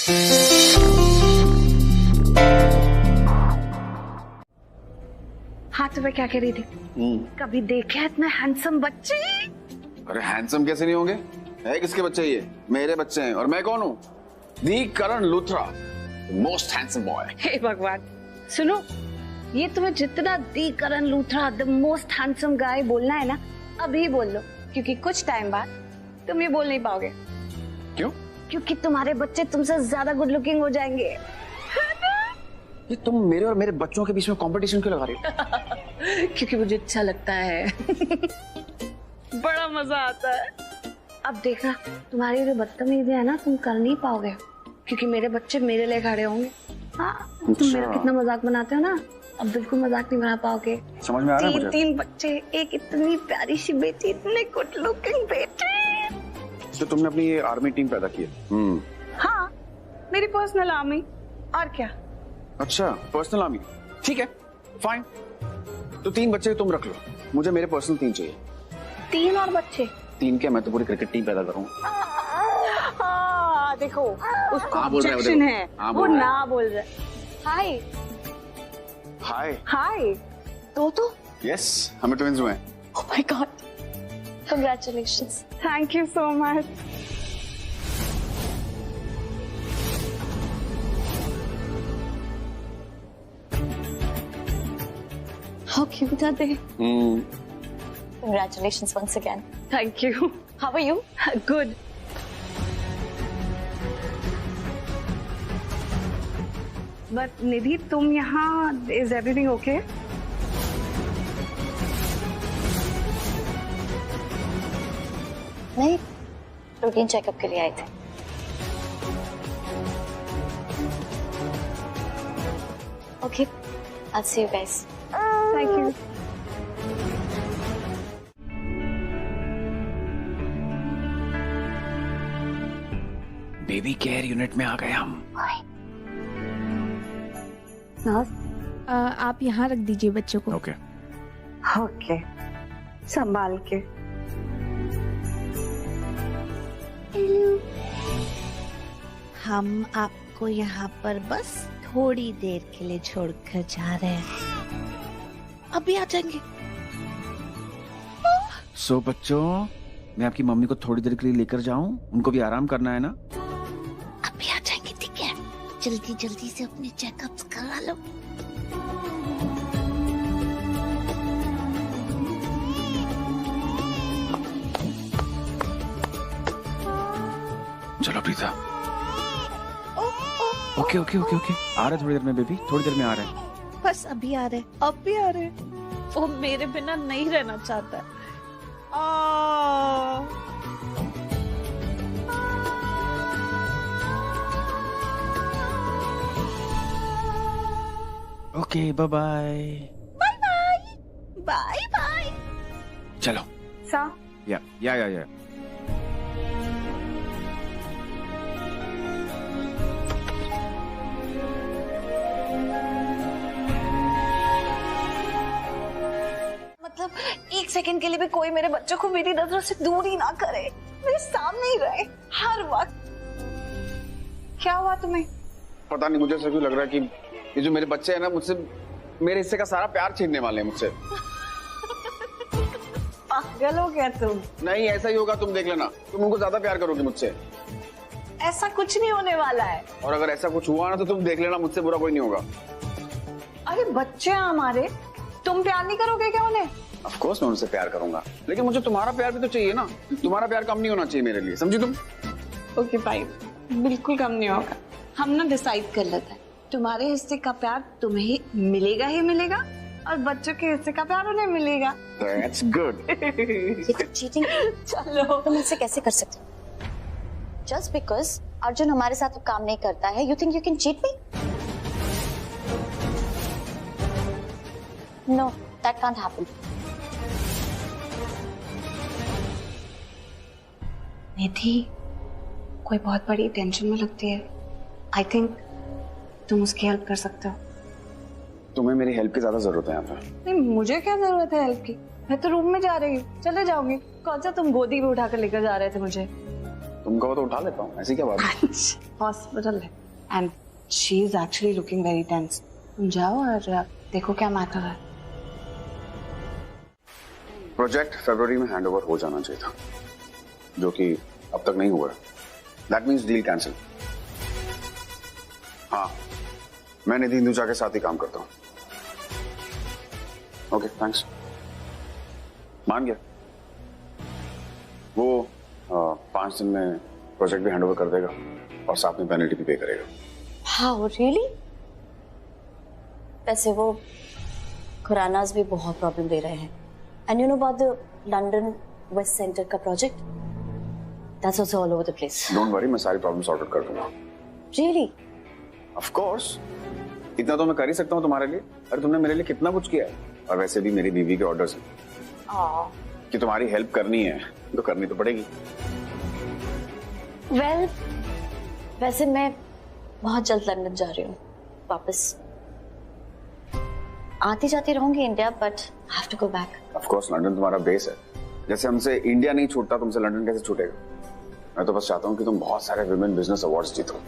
हाँ तो मैं क्या कह रही थी, कभी देखे इतने हैंडसम बच्चे? अरे हैंडसम कैसे नहीं होंगे? है किसके बच्चे ये? मेरे बच्चे हैं। और मैं कौन हूँ? The Karan Luthra, most handsome boy. हे भगवान, सुनो, ये तुम्हें जितना the Karan Luthra the most handsome guy बोलना है ना, अभी बोल लो, क्योंकि कुछ टाइम बाद तुम ये बोल नहीं पाओगे। क्यों? क्योंकि तुम्हारे बच्चे तुमसे ज्यादा गुड लुकिंग हो जाएंगे। ये तुम मेरे और मेरे बच्चों के बीच में कंपटीशन क्यों लगा रही हो? क्योंकि मुझे अच्छा लगता है। बड़ा मजा आता है। अब देखना, तुम्हारी जो बदतमीजी है ना, तुम कर नहीं पाओगे, क्योंकि मेरे बच्चे मेरे लिए खड़े होंगे। हाँ, तुम मेरा कितना मजाक बनाते हो ना, अब बिल्कुल मजाक नहीं बना पाओगे। समझ में आ रहा है मुझे। तीन बच्चे, एक इतनी प्यारी सी बेटी, इतने गुड लुकिंग बेटे। तो तुमने अपनी ये आर्मी टीम पैदा की है? हाँ, मेरी पर्सनल आर्मी। और क्या? अच्छा, पर्सनल आर्मी, ठीक है, फाइन। तो 3 बच्चे तुम रख लो, मुझे मेरे पर्सनल 3 चाहिए। 3 और बच्चे? 3 क्या, मैं तो पूरी क्रिकेट टीम पैदा करूंगा। देखो, उसको हाँ, बोल रहे ऑब्जेक्शन है, हाँ, वो ना बोल रहे। हाय हाय हाय, तो यस, हमें ट्विंस हुए हैं। Oh my God, congratulations, thank you so much. How cute are they? Congratulations once again. Thank you. How are you? Good. But निधि, तुम यहाँ, is everything okay? नहीं, रूटीन चेकअप के लिए आए थे। Okay, I'll see you guys. Thank you. Baby care unit में आ गए हम। आप यहाँ रख दीजिए बच्चों को। ओके ओके, संभाल के। हम आपको यहाँ पर बस थोड़ी देर के लिए छोड़कर जा रहे हैं, अभी आ जाएंगे। सो बच्चों, मैं आपकी मम्मी को थोड़ी देर के लिए लेकर जाऊं? उनको भी आराम करना है ना? अभी आ जाएंगे, ठीक है? जल्दी जल्दी से अपने चेकअप्स करा लो। चलो Preeta. Okay okay okay okay, आ रहे थोड़ी देर में बेबी, थोड़ी देर में आ रहे। बस अभी आ रहे, अभी आ रहे। वो मेरे बिना नहीं रहना चाहता है। Okay, bye bye. Bye bye bye bye. चलो। सा? या। मतलब 1 सेकंड के लिए भी कोई मेरे बच्चों को मेरी नजरों से दूर ही ना करे, मेरे सामने ही रहे हर वक्त। क्या हुआ तुम्हें? पता नहीं, मुझे ऐसा क्यों लग रहा है कि ये जो मेरे बच्चे हैं ना, मुझसे मेरे हिस्से का सारा प्यार छीनने वाले हैं मुझसे। पागल हो गया तुम? नहीं, ऐसा ही होगा, तुम देख लेना। तुम उनको ज्यादा प्यार करोगी मुझसे। ऐसा कुछ नहीं होने वाला है। और अगर ऐसा कुछ हुआ ना तो तुम देख लेना, मुझसे बुरा कोई नहीं होगा। अरे बच्चे हैं हमारे, तुम प्यार नहीं करोगे क्या उन्हें? ऑफ कोर्स मैं उनसे प्यार करूंगा, लेकिन मुझे तुम्हारा प्यार भी तो चाहिए ना। तुम्हारा प्यार कम नहीं होना चाहिए मेरे लिए, समझी तुम? ओके फाइन, बिल्कुल कम नहीं होगा। हम ना डिसाइड कर लेते हैं, तुम्हारे हिस्से का प्यार तुम्हें मिलेगा ही मिलेगा, और बच्चों के हिस्से का प्यार उन्हें मिलेगा। That's good. ये तो चीटिंग। चलो। तुम मुझसे कैसे कर सकते हो? Just because अर्जुन हमारे साथ काम नहीं करता है, you think you can cheat me? No, that can't happen. निधि, कोई बहुत बड़ी टेंशन में लगती है। आई थिंक तुम उसकी हेल्प कर सकते हो। तुम्हें मेरी हेल्प की ज्यादा जरूरत है यहाँ पे। नहीं, मुझे क्या जरूरत है हेल्प की? मैं तो रूम में जा रही हूँ, चले जाओगी। कौन सा तुम गोदी में उठाकर लेकर जा रहे थे मुझे? तुम कहो तो उठा लेता हूँ, ऐसी क्या बात है? हॉस्पिटल है and she is actually looking very tense. तुम जाओ और देखो क्या मैटर है। प्रोजेक्ट फरवरी में हैंडओवर हो जाना चाहिए था, जो कि अब तक नहीं हुआ। That means deal cancel. हाँ, मैं निधि हिंदुजा के साथ ही काम करता हूँ। ओके थैंक्स, मान गया। वो 5 दिन में प्रोजेक्ट भी हैंडओवर कर देगा और साथ में पेनल्टी भी पे करेगा। हाँ रियली? वैसे वो खुरानाज भी बहुत प्रॉब्लम दे रहे हैं। And you know about the London West Center का project? That's also all over the place. Don't worry, मैं सारी प्रॉब्लम सॉर्ट आउट कर दूंगा। रियली? ऑफ कोर्स, इतना तो मैं कर ही सकता हूँ तुम्हारे लिए। अरे तुमने मेरे लिए कितना कुछ किया है, और वैसे भी मेरी बीवी के ऑर्डर्स हैं कि तुम्हारी हेल्प करनी है तो करनी तो पड़ेगी। वेल, वैसे मैं बहुत जल्द लंदन जा रही हूँ वापस। आती जाती रहूंगी India, but I have to go back. Of course, London तुम्हारा बेस है। जैसे हमसे इंडिया नहीं छूटता, तुमसे लंदन कैसे छूटेगा? मैं तो बस चाहता हूँ कि तुम बहुत सारे विमेन बिजनेस अवार्ड्स जीतो।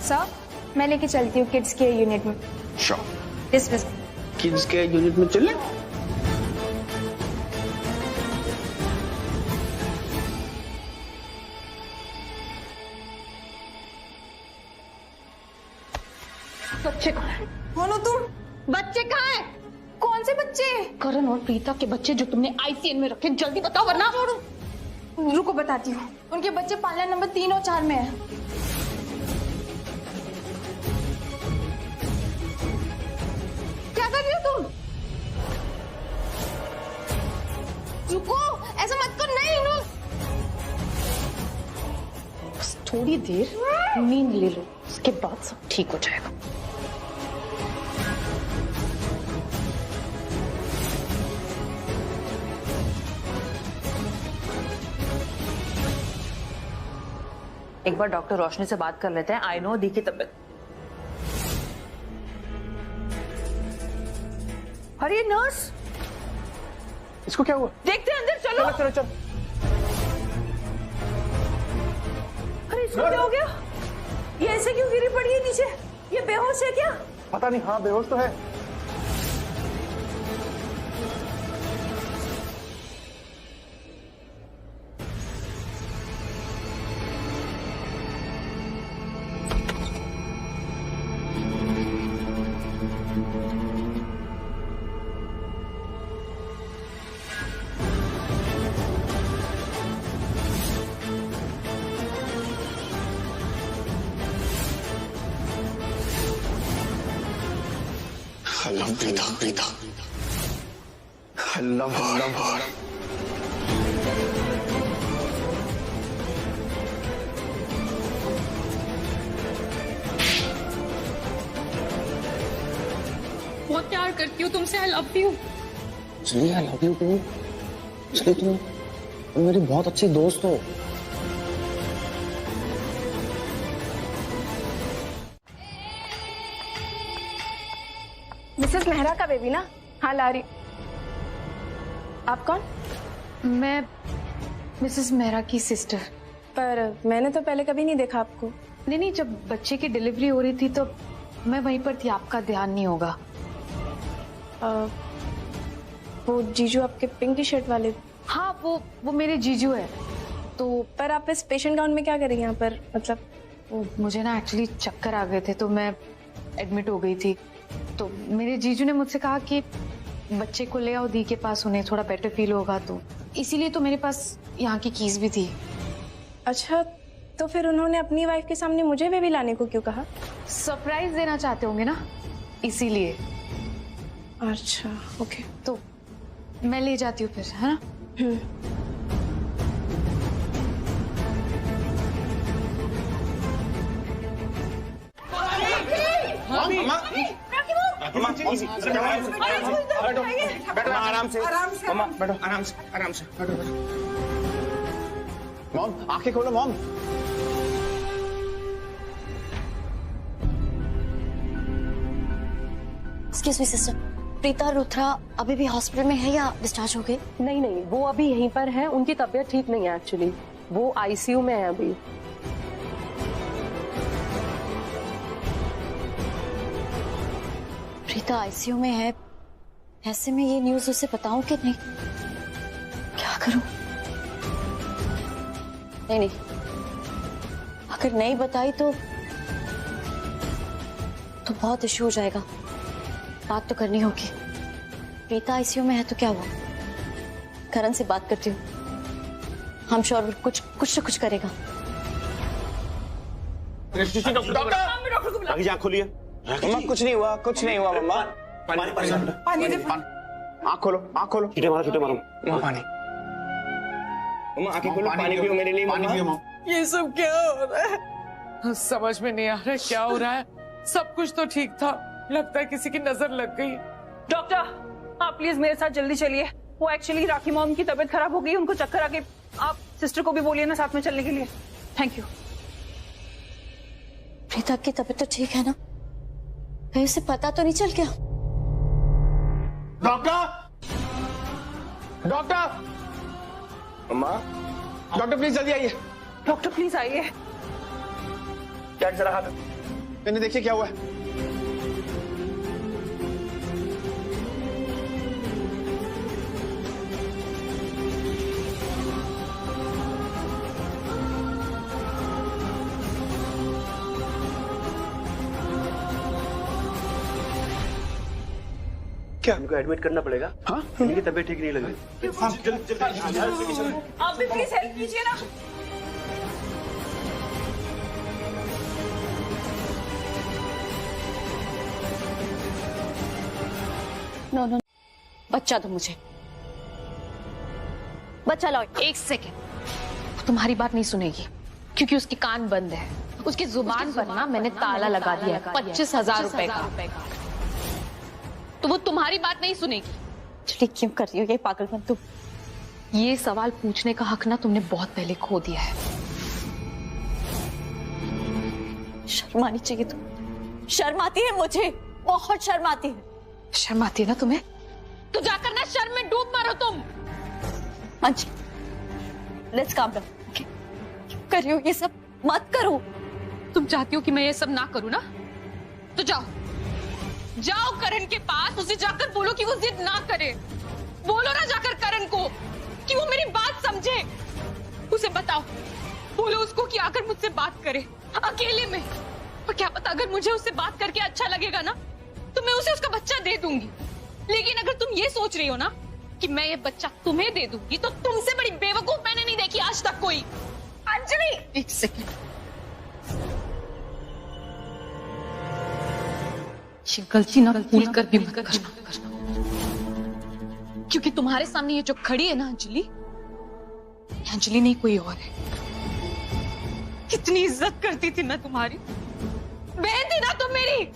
सर, मैं लेके चलती हूँ किड्स के यूनिट में। श्योर। डिसमिस। किड्स के यूनिट में चले। बच्चे कहाँ हैं? कौन हो तुम? बच्चे कहाँ हैं? कौन से बच्चे? करण और प्रीता के बच्चे जो तुमने आईसीएन में रखे, जल्दी बताओ वरना। रुको बताती हूँ। उनके बच्चे पार्लर नंबर 3 और 4 में हैं। क्या कर रही हो तुम? रुको, ऐसा मत कर। नहीं नो, बस थोड़ी देर नींद ले लो, उसके बाद सब ठीक हो जाएगा। एक बार डॉक्टर रोशनी से बात कर लेते हैं। आई नो दी की तबीयत। अरे नर्स, इसको क्या हुआ? देखते हैं अंदर। चलो चलो चलो। अरे इसको क्या हो गया? ये ऐसे क्यों गिरी पड़ी है नीचे? ये बेहोश है क्या? पता नहीं। हाँ, बेहोश तो है। I love Preeta. I love her. बहुत प्यार करती हूँ तुमसे। I love you. इसलिए आई लव यू टू। इसलिए तुम मेरी बहुत अच्छी दोस्त हो। मिसेस मेहरा का बेबी ना? हाँ ला रही। आप कौन? मैं मिसेस मेहरा की सिस्टर। पर मैंने तो पहले कभी नहीं देखा आपको। नहीं, जब बच्चे की डिलीवरी हो रही थी तो मैं वहीं पर थी। आपका ध्यान नहीं होगा। वो जीजू आपके पिंक टी शर्ट वाले? हाँ, वो मेरे जीजू है। तो पर आप इस पेशेंट गाउन में क्या कर रही हैं यहाँ पर? मतलब वो मुझे ना एक्चुअली चक्कर आ गए थे तो मैं एडमिट हो गई थी। तो मेरे जीजू ने मुझसे कहा कि बच्चे को ले आओ दी के पास, उन्हें थोड़ा बेटर फील होगा। तो इसीलिए तो मेरे पास यहाँ की कीज भी थी। अच्छा, तो फिर उन्होंने अपनी वाइफ के सामने मुझे बेबी लाने को क्यों कहा? सरप्राइज देना चाहते होंगे ना, इसीलिए। अच्छा ओके, तो मैं ले जाती हूँ फिर, है ना? आराम से मम्मा, बैठो आराम से बैठो। मॉम आंखें खोलो mom. Excuse me sister, Preeta Rudra अभी भी हॉस्पिटल में है या डिस्चार्ज हो गए? नहीं नहीं, वो अभी यहीं पर है, उनकी तबीयत ठीक नहीं है एक्चुअली, वो आईसीयू में है अभी। प्रीता आईसीयू में है, ऐसे में ये न्यूज़ उसे बताऊं कि नहीं? क्या करूं? नहीं, अगर नहीं बताई तो बहुत इश्यू हो जाएगा। बात तो करनी होगी। प्रीता आईसीयू में है तो क्या हुआ? करण से बात करती हूँ, हम श्योर कुछ न कुछ करेगा। डॉक्टर आँख खोलिए। मम्मा कुछ नहीं हुआ मम्मा। पानी दे। आँख खोलो। छुट्टे मारो पानी। मम्मा आँखें खोलो, पानी पियो मेरे लिए। पानी पियो। ये सब क्या हो रहा है? समझ में नहीं आ रहा है क्या हो रहा है। सब कुछ तो ठीक था, लगता है किसी की नजर लग गई। डॉक्टर आप प्लीज मेरे साथ जल्दी चलिए, वो एक्चुअली राखी मॉम की तबीयत खराब हो गई, उनको चक्कर आ गए। आप सिस्टर को भी बोलिए ना साथ में चलने के लिए। Thank you. प्रीता की तबीयत तो ठीक है ना? कहीं उसे पता तो नहीं चल गया? डॉक्टर अम्मा, डॉक्टर प्लीज जल्दी आइए। डॉक्टर प्लीज आइए। क्या चला हाथ? मैंने देखिए क्या हुआ है। क्या हमको एडमिट करना पड़ेगा? हाँ, उनकी तबीयत ठीक नहीं लग रही। आप भी प्लीज हेल्प कीजिए ना। नो, बच्चा दो मुझे, बच्चा लाओ। एक सेकेंड, तुम्हारी बात नहीं सुनेगी क्योंकि उसकी कान बंद है। उसकी जुबान पर ना मैंने ताला लगा दिया है 25,000 रुपए का। तो वो तुम्हारी बात नहीं सुनेगी। चलिए क्यों कर रही हो ये पागलपन तुम? ये सवाल पूछने का हक ना तुमने बहुत पहले खो दिया है। शर्म आनी चाहिए तुम। शर्म आती है मुझे, बहुत शर्म आती है। शर्म आती है ना तुम्हें? तो जाकर ना शर्म में डूब मारो तुम। अंजी, लेट्स काम डाउन। क्यों कर रही हो ये सब? मत करो। तुम चाहती हो कि मैं ये सब ना करूं ना? तो जाओ करण के पास, उसे जाकर बोलो कि वो जिद ना करे। बोलो ना जाकर करण को कि वो मेरी बात समझे। उसे बताओ, बोलो उसको कि आकर मुझसे बात करे अकेले में। और क्या पता अगर मुझे उससे बात करके अच्छा लगेगा ना तो मैं उसे उसका बच्चा दे दूंगी। लेकिन अगर तुम ये सोच रही हो ना कि मैं ये बच्चा तुम्हें दे दूंगी तो तुमसे बड़ी बेवकूफ मैंने नहीं देखी आज तक कोई। अंजलि, एक सेकंड। ये गलती ना भूल कर भी मत करना, क्योंकि तुम्हारे सामने ये जो खड़ी है ना अंजलि, अंजलि नहीं कोई और है। कितनी इज्जत करती थी मैं तुम्हारी, बहन थी ना तुम मेरी,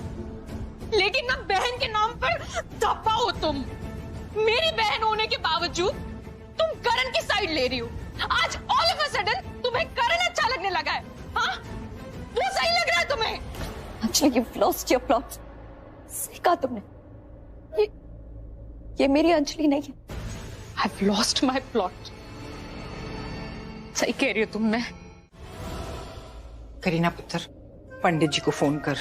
लेकिन ना बहन के नाम पर धप्पा हो तुम। मेरी बहन होने के बावजूद तुम करण की साइड ले रही हो। आज ऑल ऑफ अ सडन तुम्हें करण अच्छा लगने लगा है। हाँ, वो सही लग रहा है तुम्हें? Actually, you've lost your plot. सही कहा तुमने। ये मेरी अंजलि नहीं है। I've lost my plot. सही कह रही हो तुम। मैं करीना पुत्र, पंडित जी को फोन कर।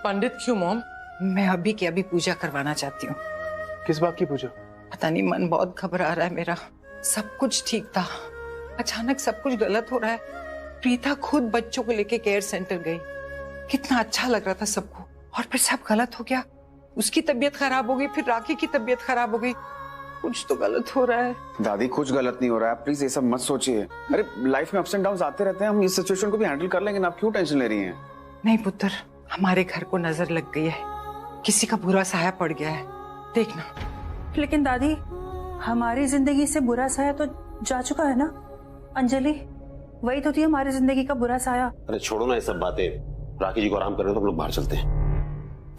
पंडित क्यों मॉम? मैं अभी की अभी पूजा करवाना चाहती हूँ। किस बात की पूजा? पता नहीं, मन बहुत घबरा रहा है मेरा। सब कुछ ठीक था, अचानक सब कुछ गलत हो रहा है। प्रीता खुद बच्चों को लेके केयर सेंटर गई, कितना अच्छा लग रहा था सबको, और फिर सब गलत हो गया। उसकी तबीयत खराब हो गई, फिर राखी की तबीयत खराब हो गई। कुछ तो गलत हो रहा है। दादी कुछ गलत नहीं हो रहा है, प्लीज ये सब मत सोचिए। अरे लाइफ में अप्स एंड डाउन्स आते रहते हैं, हम इस सिचुएशन को भी हैंडल कर लेंगे ना। आप क्यों टेंशन ले रही हैं? नहीं पुत्र, हमारे घर को नजर लग गई है, किसी का बुरा साया पड़ गया है, देखना। लेकिन दादी, हमारी जिंदगी से बुरा साया तो जा चुका है ना। अंजलि वही तो थी हमारी जिंदगी का बुरा साया। अरे छोड़ो ना ये सब बातें, राखी जी को आराम करने तो हम लोग बाहर चलते हैं।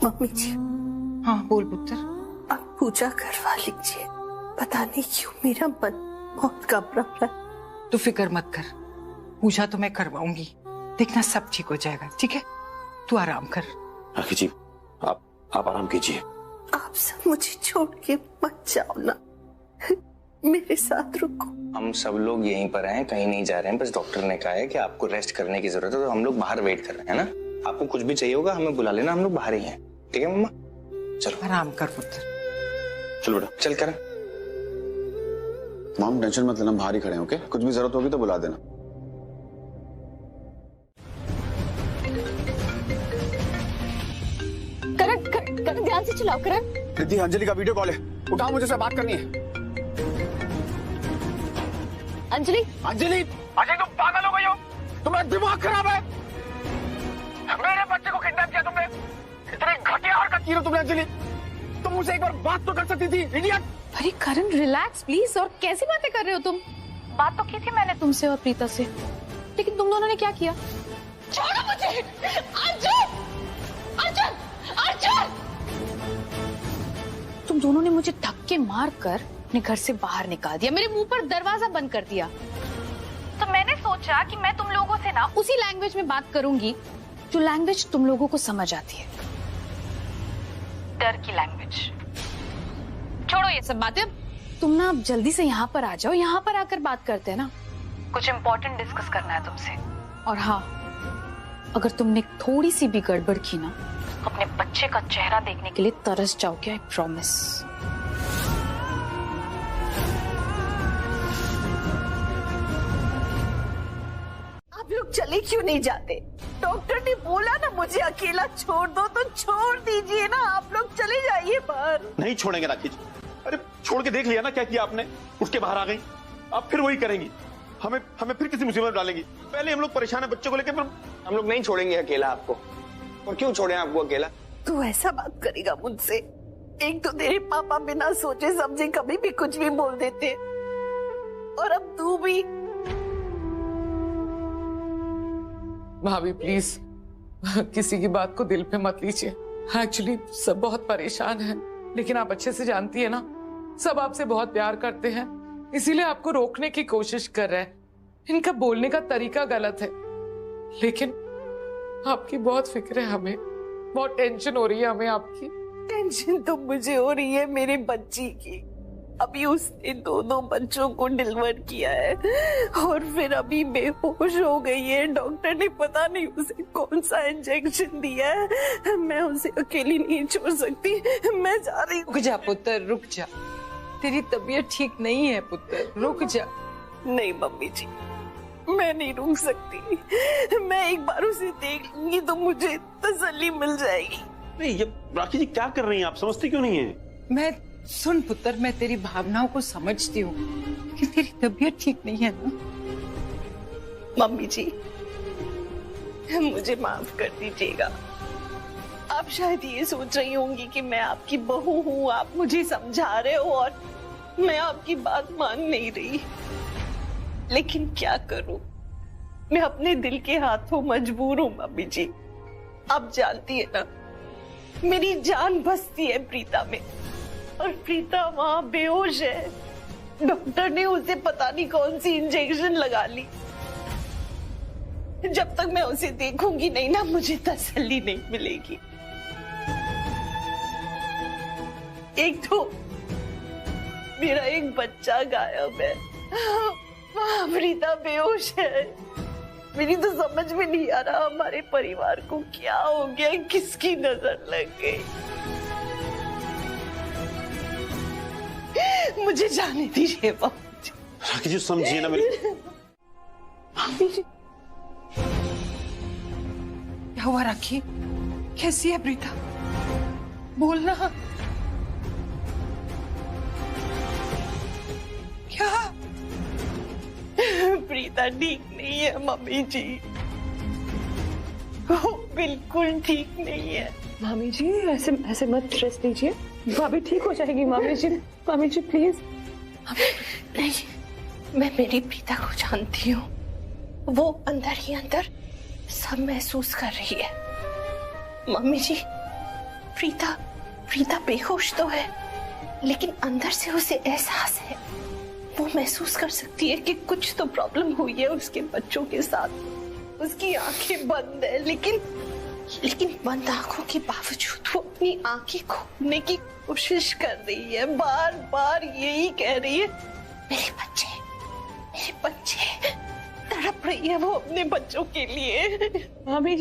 मम्मी जी, हाँ बोल पुत्र। आप पूजा करवा लीजिए। पता नहीं क्यों मेरा मन बहुत घबरा रहा है। तू फिक्र मत कर, पूजा तो मैं करवाऊंगी, देखना सब ठीक हो जाएगा। ठीक है, तू आराम कर। राखी जी, आप आराम कीजिए। आप सब मुझे छोड़ के मत जाओ ना, मेरे साथ रुको। हम सब लोग यहीं पर हैं, कहीं नहीं जा रहे हैं। बस डॉक्टर ने कहा है कि आपको रेस्ट करने की जरूरत है, तो हम लोग बाहर वेट कर रहे हैं ना। आपको कुछ भी चाहिए होगा हमें बुला लेना, हम लोग बाहर ही हैं। ठीक है मम्मा, चलो आराम कर पुत्र। चलो बेटा। चल कर। मॉम टेंशन मत लेना, बाहर ही खड़े हैं। ओके, कुछ भी जरूरत होगी तो बुला देना। करण ध्यान से चलाओ करण। प्रीति, अंजलि का वीडियो कॉल है, उठाओ, मुझे उससे बात करनी है। अंजलि अंजलि, अजय तुम पागल हो गई हो? तुम्हारा दिमाग खराब है? मेरे बच्चे को किडनैप किया तुमने, इतनी घटिया हरकत की हो तुमने। अंजलि, तुम मुझसे एक बार बात तो कर सकती थी, इडियट। अरे करण रिलैक्स प्लीज। और कैसी बातें कर रहे हो तुम? बात तो की थी मैंने तुमसे और प्रीता से, लेकिन तुम दोनों ने क्या किया? छोड़ो मुझे। अर्जुन, अर्जुन, अर्जुन! तुम दोनों ने मुझे धक्के मारकर अपने घर से बाहर निकाल दिया, मेरे मुंह पर दरवाजा बंद कर दिया। तो मैंने सोचा कि मैं तुम लोगों से ना उसी लैंग्वेज में बात करूंगी जो लैंग्वेज तुम लोगों को समझ आती है, डर की लैंग्वेज। छोड़ो ये सब बातें, तुम ना अब जल्दी से यहाँ पर आ जाओ, यहाँ पर आकर बात करते हैं ना, कुछ इम्पोर्टेंट डिस्कस करना है तुमसे। और हाँ, अगर तुमने थोड़ी सी भी गड़बड़ की ना, अपने बच्चे का चेहरा देखने के लिए तरस जाओगे, आई प्रॉमिस। आप लोग चले क्यों नहीं जाते? डॉक्टर ने बोला ना मुझे अकेला छोड़ दो, तो छोड़ दीजिए ना। आप लोग चले जाइए बाहर। नहीं छोड़ेंगे राखी जी। अरे छोड़ के देख लिया ना क्या किया आपने, उठ के बाहर आ गई, अब फिर वही करेंगी, हमें फिर किसी मुसीबत में डालेंगी। पहले हम लोग परेशान है बच्चों को लेकर, फिर हम लोग नहीं छोड़ेंगे अकेला आपको। और क्यों छोड़े आपको अकेला? तू ऐसा बात करेगा मुझसे? एक तो तेरे पापा बिना सोचे समझे कभी भी कुछ भी बोल देते, और अब तू भी। भाभी प्लीज किसी की बात को दिल पे मत लीजिए। एक्चुअली सब बहुत परेशान हैं, लेकिन आप अच्छे से जानती है ना, सब आपसे बहुत प्यार करते हैं, इसीलिए आपको रोकने की कोशिश कर रहे हैं। इनका बोलने का तरीका गलत है, लेकिन आपकी बहुत फिक्र है हमें, बहुत टेंशन हो रही है हमें आपकी। टेंशन तो मुझे हो रही है मेरी बच्ची की। अभी उसने दोनों बच्चों को डिलीवर किया है और फिर अभी बेहोश हो गई है। डॉक्टर ने पता नहीं उसे कौन सा इंजेक्शन दिया है। मैं उसे अकेली नहीं छोड़ सकती, मैं जा रही हूँ। रुक जा पुत्र, रुक जा, तेरी तबीयत ठीक नहीं है पुत्र, रुक जा। नहीं मम्मी जी, मैं नहीं रुक सकती। मैं एक बार उसे देख लूंगी तो मुझे तसल्ली मिल जाएगी। नहीं, ये राखी जी क्या कर रही हैं आप, समझती क्यों नहीं है? मैं सुन पुत्र, मैं तेरी भावनाओं को समझती हूँ, लेकिन तेरी तबीयत ठीक नहीं है ना। मम्मी जी, मुझे माफ कर दीजिएगा। आप शायद ये सोच रही होंगी कि मैं आपकी बहू हूँ, आप मुझे समझा रहे हो और मैं आपकी बात मान नहीं रही, लेकिन क्या करूं, मैं अपने दिल के हाथों मजबूर हूँ। मम्मी जी, आप जानती है ना, मेरी जान बसती है प्रीता में, और प्रीता वहां बेहोश है। डॉक्टर ने उसे पता नहीं कौन सी इंजेक्शन लगा ली। जब तक मैं उसे देखूंगी नहीं ना, मुझे तसल्ली नहीं मिलेगी। एक तो मेरा एक बच्चा गायब है, वहां प्रीता बेहोश है। मेरी तो समझ में नहीं आ रहा हमारे परिवार को क्या हो गया, किसकी नजर लग गई। मुझे जाने दीजिए राखी जी, समझिए ना मेरी। क्या हुआ राखी, कैसी है प्रीता, बोलना। क्या? प्रीता ठीक नहीं है मम्मी जी, वो बिल्कुल ठीक नहीं है। मामी जी ऐसे मत स्ट्रेस लीजिए, भाभी ठीक हो जाएगी। मामी जी प्लीज। नहीं, मैं मेरी प्रीता को जानती हूँ, वो अंदर ही अंदर सब महसूस कर रही है। मम्मी जी, प्रीता बेहोश तो है, लेकिन अंदर से उसे एहसास है, वो महसूस कर सकती है कि कुछ तो प्रॉब्लम हुई है उसके बच्चों के साथ। उसकी आंखें बंद है, लेकिन बंद आंखों के बावजूद वो अपनी आंखें खोलने की कोशिश कर रही है, बार बार यही कह रही है, मेरे बच्चे तड़प रही है वो अपने बच्चों के लिए। मामी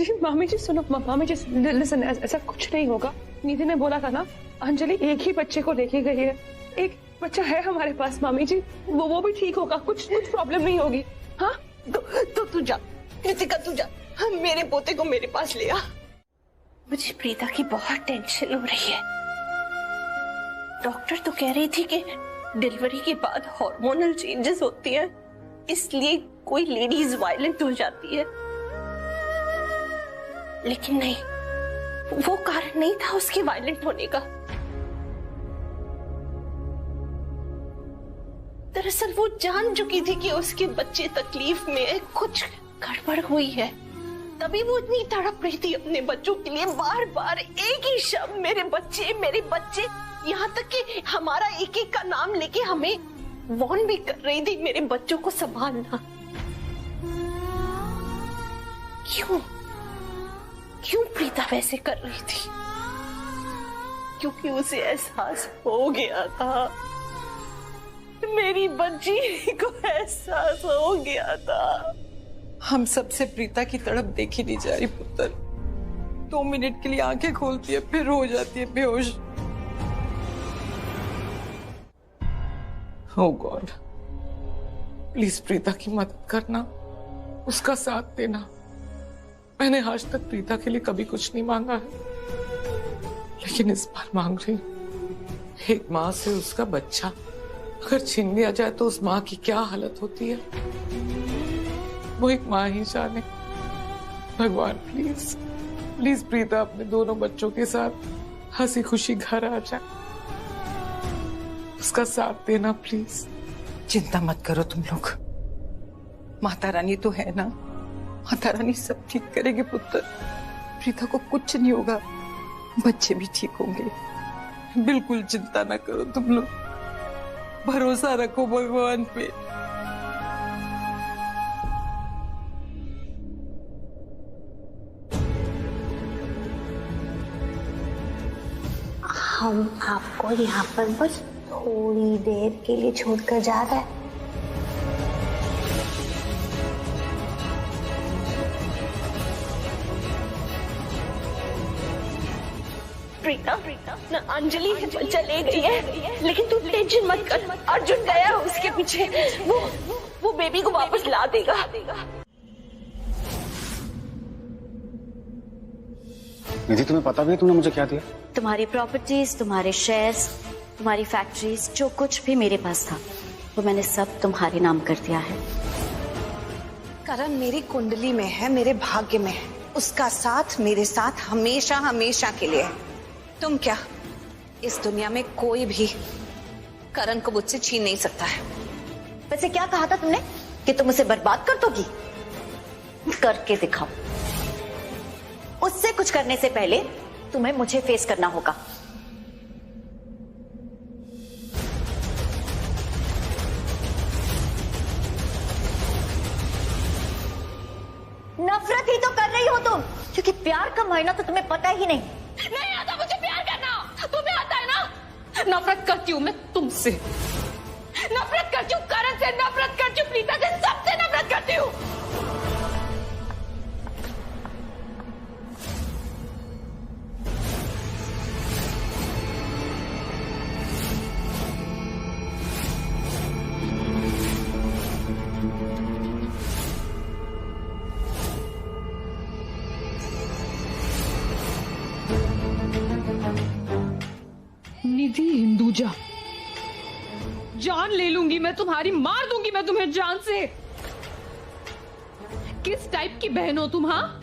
जी सुनो, मामी जी लिसन, ऐसा कुछ नहीं होगा। निधि ने बोला था ना, अंजलि एक ही बच्चे को लेके गई है, एक बच्चा है हमारे पास मामी जी, वो भी ठीक होगा, कुछ प्रॉब्लम नहीं होगी। हाँ तो तू जा, कृतिका तू जा, मेरे पोते को मेरे पास ले आ। मुझे प्रीता की बहुत टेंशन हो रही है। डॉक्टर तो कह रही थी कि डिलीवरी के बाद हार्मोनल चेंजेस होती हैं, इसलिए कोई लेडीज वायलेंट हो जाती है, लेकिन नहीं, वो कारण नहीं था उसके वायलेंट होने का। दरअसल वो जान चुकी थी कि उसके बच्चे तकलीफ में है, कुछ गड़बड़ हुई है, तभी वो इतनी तड़प रही थी अपने बच्चों के लिए, बार बार एक ही शब्द, मेरे बच्चे, यहाँ तक कि हमारा एक का नाम लेके हमें वार्न भी कर रही थी, मेरे बच्चों को संभालना। क्यों प्रीता वैसे कर रही थी? क्योंकि उसे एहसास हो गया था, मेरी बच्ची को एहसास हो गया था। हम सबसे प्रीता की तड़प देखी नहीं जा रही पुत्र। 2 मिनट के लिए आंखें खोलती है, फिर हो जाती है बेहोश। ओह गॉड, प्लीज प्रीता की मदद करना, उसका साथ देना। मैंने आज तक प्रीता के लिए कभी कुछ नहीं मांगा है, लेकिन इस बार मांग रही हूं। एक माँ से उसका बच्चा अगर छीन लिया जाए तो उस माँ की क्या हालत होती है, वो एक माँ ही जाने। भगवान प्लीज प्रीता अपने दोनों बच्चों के साथ हंसी खुशी घर आ जाए, उसका साथ देना प्लीज। चिंता मत करो तुम लोग, माता रानी तो है ना, माता रानी सब ठीक करेगी पुत्र। प्रीता को कुछ नहीं होगा, बच्चे भी ठीक होंगे, बिल्कुल चिंता ना करो तुम लोग, भरोसा रखो भगवान पे। हम आपको यहाँ पर बस थोड़ी देर के लिए छोड़कर जा रहे हैं। प्रीता ना अंजलि चले गई है, लेकिन तू टेंशन मत कर, अर्जुन गया है उसके पीछे, वो बेबी को वापस ला देगा। निधि तुम्हें पता भी है तुमने मुझे क्या दिया? तुम्हारी प्रॉपर्टीज, तुम्हारे शेयर्स, तुम्हारी फैक्ट्रीज, जो कुछ भी मेरे पास था वो मैंने सब तुम्हारे नाम कर दिया है। करण मेरी कुंडली में है, मेरे भाग्य में है, उसका साथ मेरे साथ हमेशा हमेशा के लिए है। तुम क्या, इस दुनिया में कोई भी करण को मुझसे छीन नहीं सकता है। वैसे क्या कहा था तुमने कि तुम उसे बर्बाद कर दोगी? करके दिखाओ। उससे कुछ करने से पहले तुम्हें मुझे फेस करना होगा। नफरत ही तो कर रही हो तुम, क्योंकि प्यार का मायना तो तुम्हें पता ही नहीं। नहीं आता मुझे प्यार करना, तुम्हें आता है ना? नफरत करती हूँ मैं तुमसे, नफरत करती हूँ करण से, नफरत करती हूँ प्रीता से, सबसे नफरत करती हूँ। निधि हिंदुजा, जान ले लूंगी मैं तुम्हारी, मार दूंगी मैं तुम्हें जान से। किस टाइप की बहन हो तुम? हाँ,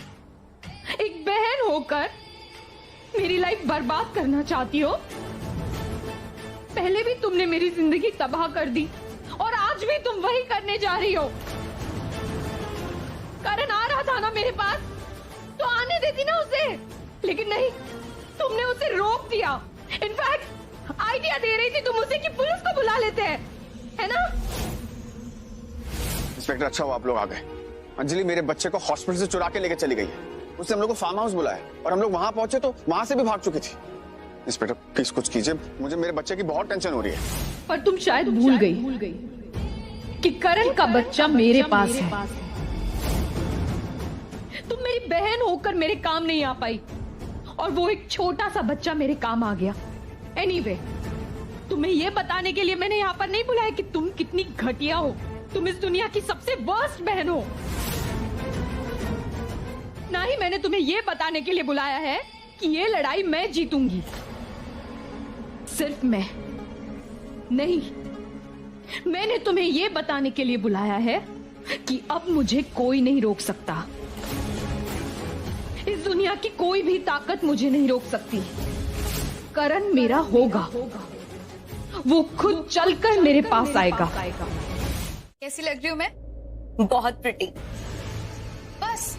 एक बहन होकर मेरी लाइफ बर्बाद करना चाहती हो? पहले भी तुमने मेरी जिंदगी तबाह कर दी और आज भी तुम वही करने जा रही हो। करण आ रहा था ना मेरे पास, तो आने देती ना उसे, लेकिन नहीं, तुमने उसे रोक दिया। इनफैक्ट आइडिया दे रही थी तुम उसे कि पुलिस को बुला लेते हैं, है ना? इंस्पेक्टर, अच्छा हुआ आप लोग आ गए। अंजलि मेरे बच्चे को हॉस्पिटल से चुरा के लेके चली गई है। उससे हम लोग को फार्म हाउस बुलाया और हम लोग वहां पहुंचे तो वहां से भी भाग चुकी थी। इंस्पेक्टर प्लीज कुछ कीजिए, मुझे मेरे बच्चे की बहुत टेंशन हो रही है। पर तुम शायद भूल गई कि करण का बच्चा मेरे पास है। तुम मेरी बहन होकर मेरे काम नहीं आ पाई और वो एक छोटा सा बच्चा मेरे काम आ गया। एनीवे, तुम्हें यह बताने के लिए मैंने यहाँ पर नहीं बुलाया कि तुम कितनी घटिया हो। तुम इस दुनिया की सबसे वर्स्ट बहन हो। ना ही मैंने तुम्हें यह बताने के लिए बुलाया है कि ये लड़ाई मैं जीतूंगी। सिर्फ मैं नहीं, मैंने तुम्हें यह बताने के लिए बुलाया है कि अब मुझे कोई नहीं रोक सकता। इस दुनिया की कोई भी ताकत मुझे नहीं रोक सकती। करण मेरा होगा, वो खुद चलकर मेरे पास आएगा। कैसी लग रही हूँ मैं? बहुत प्रिटी। बस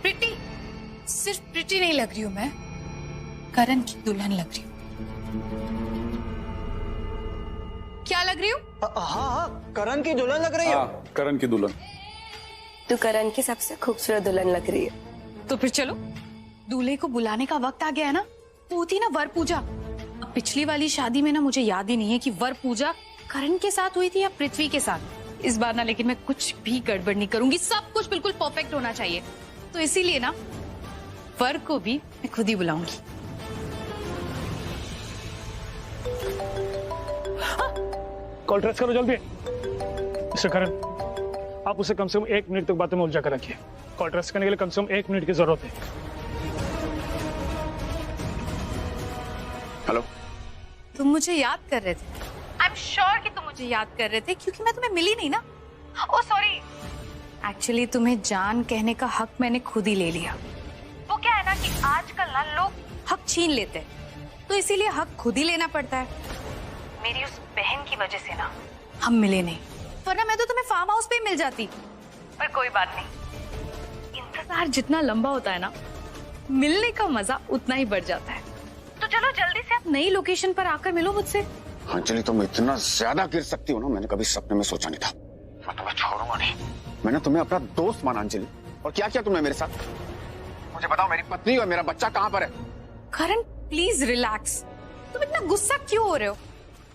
प्रिटी? सिर्फ प्रिटी नहीं लग रही हूँ मैं, करण की दुल्हन लग रही हूँ। क्या लग रही हूँ? हाँ, करण की दुल्हन लग रही है। करण की दुल्हन। तू करण की सबसे खूबसूरत दुल्हन लग रही है। तो फिर चलो, दूल्हे को बुलाने का वक्त आ गया है ना। वो थी ना वर पूजा। अब पिछली वाली शादी में ना मुझे याद ही नहीं है कि वर पूजा करण के साथ हुई थी या पृथ्वी के साथ। इस बार ना लेकिन मैं कुछ भी गड़बड़ नहीं करूंगी, सब कुछ बिल्कुल परफेक्ट होना चाहिए। तो इसीलिए ना वर को भी मैं खुद ही बुलाऊंगी। कॉल ट्रेस करो जल्दी। मिस्टर करण, आप उसे कम से कम 1 मिनट तक बातों में उलझा कर रखिए। कॉल ट्रेस करने के लिए कम से कम 1 मिनट की जरूरत है। हेलो, तुम मुझे याद कर रहे थे? आई एम श्योर कि तुम मुझे याद कर रहे थे क्योंकि मैं तुम्हें मिली नहीं ना। ओह सॉरी, एक्चुअली तुम्हें जान कहने का हक मैंने खुद ही ले लिया। वो क्या है ना कि आजकल ना लोग हक छीन लेते हैं, तो इसीलिए हक खुद ही लेना पड़ता है। मेरी उस बहन की वजह से ना हम मिले नहीं, वरना मैं तो तुम्हें फार्म हाउस पे ही मिल जाती। पर कोई बात नहीं, इंतजार जितना लंबा होता है ना, मिलने का मजा उतना ही बढ़ जाता है। तो चलो जल्दी से आप नई लोकेशन पर आकर मिलो मुझसे। अंजलि तुम इतना ज्यादा गिर सकती हो ना, मैंने कभी सपने में सोचा नहीं था। मैं तुम्हें छोड़ूंगा नहीं। मैंने तुम्हें अपना दोस्त माना अंजलि, और क्या किया तुमने मेरे साथ? मुझे बताओ, मेरी पत्नी और मेरा बच्चा कहाँ पर है? करण प्लीज रिलैक्स। तुम इतना गुस्सा क्यों हो रहे हो?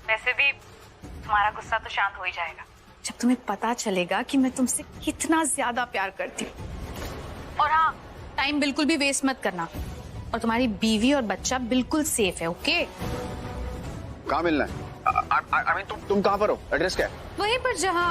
वैसे भी तुम्हारा गुस्सा तो शांत हो ही जाएगा जब तुम्हें पता चलेगा कि मैं तुमसे कितना ज्यादा प्यार करती हूँ। और हाँ, टाइम बिल्कुल भी वेस्ट मत करना, और तुम्हारी बीवी और बच्चा बिल्कुल सेफ है। ओके? कहाँ मिलना है? तुम कहाँ पर हो? एड्रेस क्या है? वहीं पर जहाँ।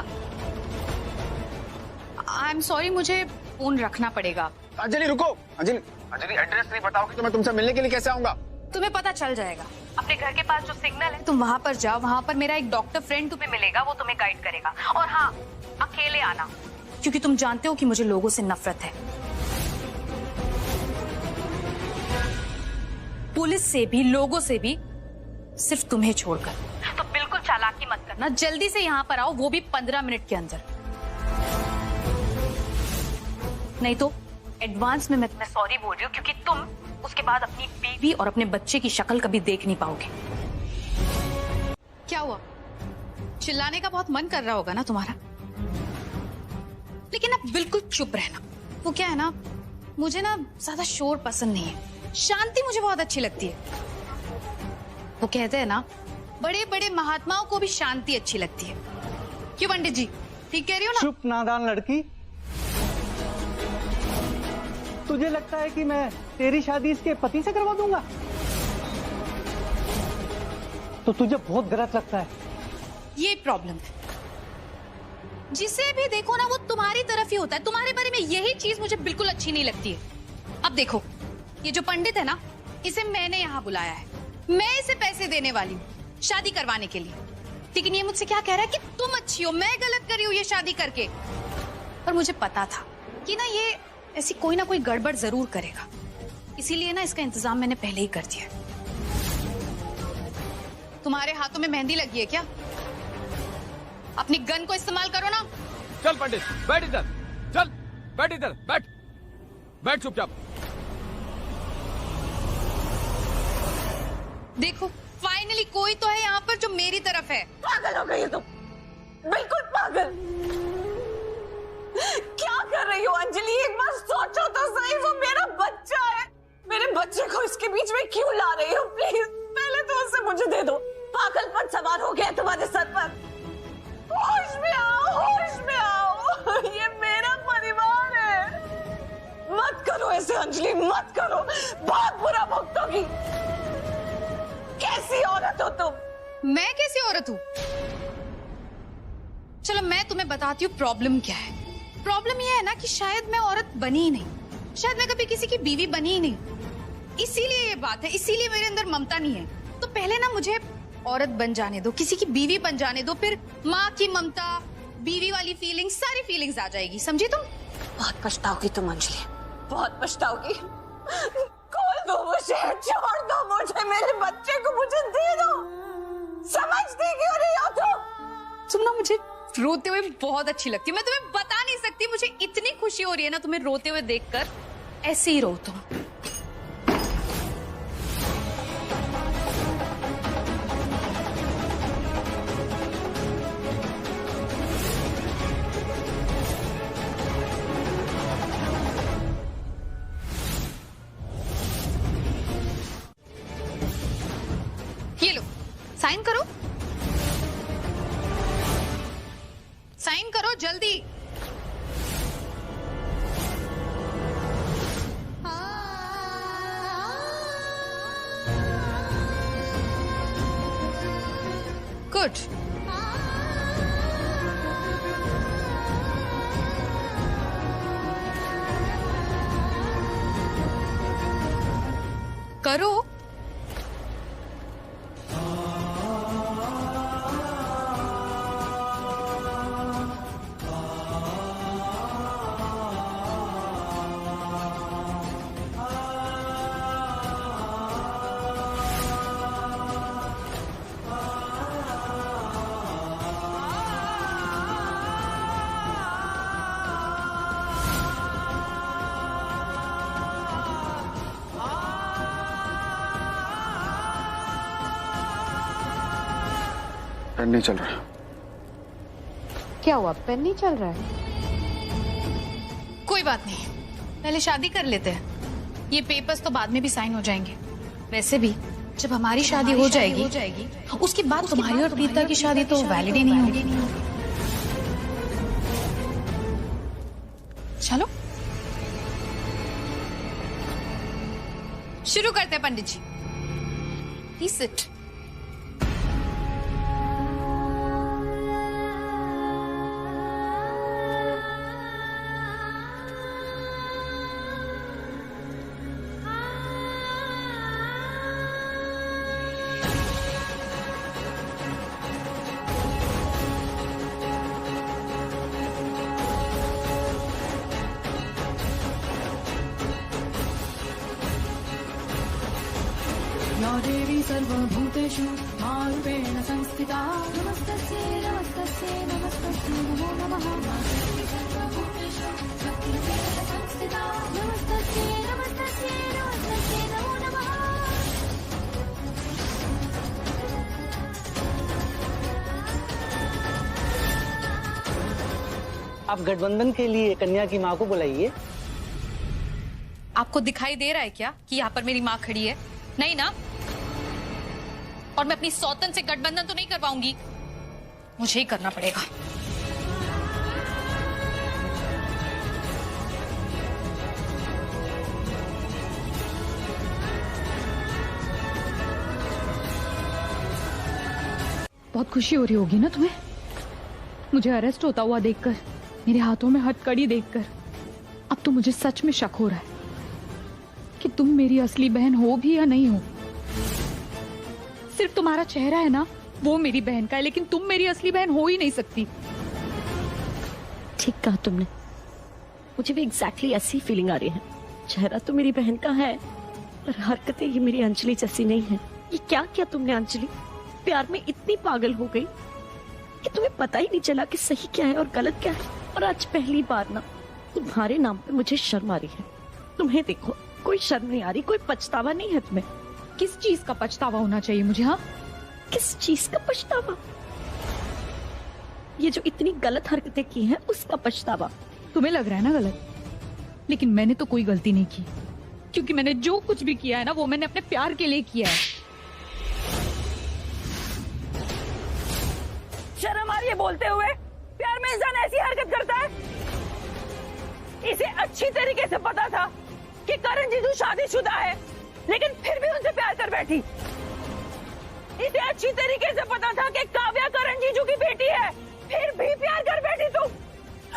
आई एम सॉरी, मुझे फोन रखना पड़ेगा। अंजलि रुको। अंजलि एड्रेस नहीं बताओगी तो मैं तुमसे मिलने के लिए कैसे आऊंगा? तुम्हें पता चल जाएगा। अपने घर के पास जो सिग्नल है तुम वहाँ पर जाओ। वहाँ पर मेरा एक डॉक्टर फ्रेंड तुम्हें मिलेगा, वो तुम्हें गाइड करेगा। और हाँ, अकेले आना, क्योंकि तुम जानते हो कि मुझे लोगों से नफरत है, पुलिस से भी, लोगों से भी, सिर्फ तुम्हें छोड़कर। तो बिल्कुल चालाकी मत करना, जल्दी से यहाँ पर आओ, वो भी 15 मिनट के अंदर। नहीं तो एडवांस में मैं तुम्हें सॉरी बोल रही हूँ, क्योंकि तुम उसके बाद अपनी बीवी और अपने बच्चे की शक्ल कभी देख नहीं पाओगे। क्या हुआ? चिल्लाने का बहुत मन कर रहा होगा ना तुम्हारा, लेकिन अब बिल्कुल चुप रहना। वो क्या है ना, मुझे ना ज्यादा शोर पसंद नहीं है, शांति मुझे बहुत अच्छी लगती है। वो कहते हैं ना, बड़े बड़े महात्माओं को भी शांति अच्छी लगती है। क्यों पंडित जी, ठीक कह रही हो ना? चुप नादान लड़की, तुझे लगता है कि मैं तेरी शादी इसके पति से करवा दूंगा? तो तुझे बहुत गलत लगता है। ये प्रॉब्लम है, जिसे भी देखो ना वो तुम्हारी तरफ ही होता है। तुम्हारे बारे में यही चीज मुझे बिल्कुल अच्छी नहीं लगती है। अब देखो, ये जो पंडित है ना, इसे मैंने यहाँ बुलाया है, मैं इसे पैसे देने वाली हूँ शादी करवाने के लिए, लेकिन ये मुझसे क्या कह रहा है कि तुम अच्छी हो, मैं गलत कर रही हूँ ये शादी करके। पर मुझे पता था कि ना ये ऐसी कोई ना कोई गड़बड़ जरूर करेगा, इसीलिए ना इसका इंतजाम मैंने पहले ही कर दिया। तुम्हारे हाथों में मेहंदी लगी है क्या? अपनी गन को इस्तेमाल करो ना। चल पंडित, बैठ इधर, चल बैठ इधर, बैठ चुपचाप। देखो फाइनली कोई तो है यहाँ पर जो मेरी तरफ है। पागल हो गई हो तुम, बिल्कुल पागल। क्या कर रही हो अंजलि? एक बार सोचो तो सही, वो मेरा बच्चा है। मेरे बच्चे को इसके बीच में क्यों ला रही हो? प्लीज पहले तो उसे मुझे दे दो। पागलपन सवार हो गया तुम्हारे सर पर। होश में आओ, होश में आओ। ये मेरा परिवार है। मत करो ऐसे अंजलि, मत करो, बहुत बुरा भुगतोगी। कैसी औरत हो तुम? मैं कैसी औरत हूँ? चलो मैं तुम्हें बताती हूँ प्रॉब्लम क्या है। प्रॉब्लम ये है ना कि शायद मैं औरत बनी ही नहीं, शायद मैं कभी किसी की बीवी बनी ही नहीं। इसीलिए ये बात है, इसीलिए मेरे अंदर ममता नहीं है। तो पहले ना मुझे औरत बन जाने दो, किसी की बीवी बन जाने दो, फिर माँ की ममता, बीवी वाली फीलिंग्स, सारी फीलिंग्स आ जाएगी। समझी तुम? बहुत पछताओगी तुम अंजलि, बहुत पछताओगी। खोल दो मुझे, छोड़ दो मुझे, मेरे बच्चे को मुझे दे दो। समझती क्यों नहीं हो तुम ना मुझे रोते हुए बहुत अच्छी लगती है। मैं तुम्हें बता नहीं सकती, मुझे इतनी खुशी हो रही है ना तुम्हें रोते हुए देखकर। ऐसे ही रो तुम। ये लो साइन करो, साइन करो जल्दी। गुड। करो। पेन नहीं चल रहा। क्या हुआ? पेन नहीं चल रहा है? कोई बात नहीं, पहले शादी कर लेते हैं। ये पेपर्स तो बाद में भी साइन हो जाएंगे। वैसे भी जब हमारी शादी हो जाएगी उसके बाद तुम्हारी और प्रीता की शादी तो वैलिड ही नहीं होगी। चलो शुरू करते हैं पंडित जी। Please sit. या देवी सर्वभूतेषु मारूपेण संस्थिता नमस्तस्यै नमस्तस्यै नमस्तस्यै नमो नमः। या देवी सर्वभूतेषु शक्तिरूपेण संस्थिता नमस्तस्यै नमस्तस्यै नमस्तस्यै नमो नमः। आप गठबंधन के लिए कन्या की माँ को बुलाइए। आपको दिखाई दे रहा है क्या कि यहाँ पर मेरी माँ खड़ी है? नहीं ना? और मैं अपनी सौतन से गठबंधन तो नहीं कर पाऊंगी, मुझे ही करना पड़ेगा। बहुत खुशी हो रही होगी ना तुम्हें मुझे अरेस्ट होता हुआ देखकर, मेरे हाथों में हथकड़ी देखकर। अब तो मुझे सच में शक हो रहा है कि तुम मेरी असली बहन हो भी या नहीं हो। सिर्फ तुम्हारा चेहरा है ना वो मेरी बहन का है, लेकिन तुम मेरी असली बहन हो ही नहीं सकती। ठीक कहा तुमने, मुझे भी एग्जैक्टली ऐसी फीलिंग आ रही है। चेहरा तो मेरी बहन का है पर हरकतें ये मेरी अंजलि जैसी नहीं है। ये क्या किया तुमने अंजलि? प्यार में इतनी पागल हो गई कि तुम्हें पता ही नहीं चला कि सही क्या है और गलत क्या है। और आज पहली बार ना तुम्हारे नाम पे मुझे शर्म आ रही है। तुम्हें देखो, कोई शर्म नहीं आ रही, कोई पछतावा नहीं है तुम्हें। किस चीज का पछतावा होना चाहिए मुझे? हाँ, किस चीज का पछतावा? ये जो इतनी गलत हरकतें की हैं उसका पछतावा। तुम्हें लग रहा है ना गलत, लेकिन मैंने तो कोई गलती नहीं की, क्योंकि मैंने जो कुछ भी किया है ना वो मैंने अपने प्यार के लिए किया है। शर्म आ रही है बोलते हुए? प्यार में इंसान ऐसी हरकत करता है? इसे अच्छी तरीके से पता था कि करण जीजू शादीशुदा है, लेकिन फिर भी उनसे प्यार कर बैठी। इसे अच्छी तरीके से पता था कि काव्या करण जीजू की बेटी है, फिर भी प्यार कर बैठी तुम।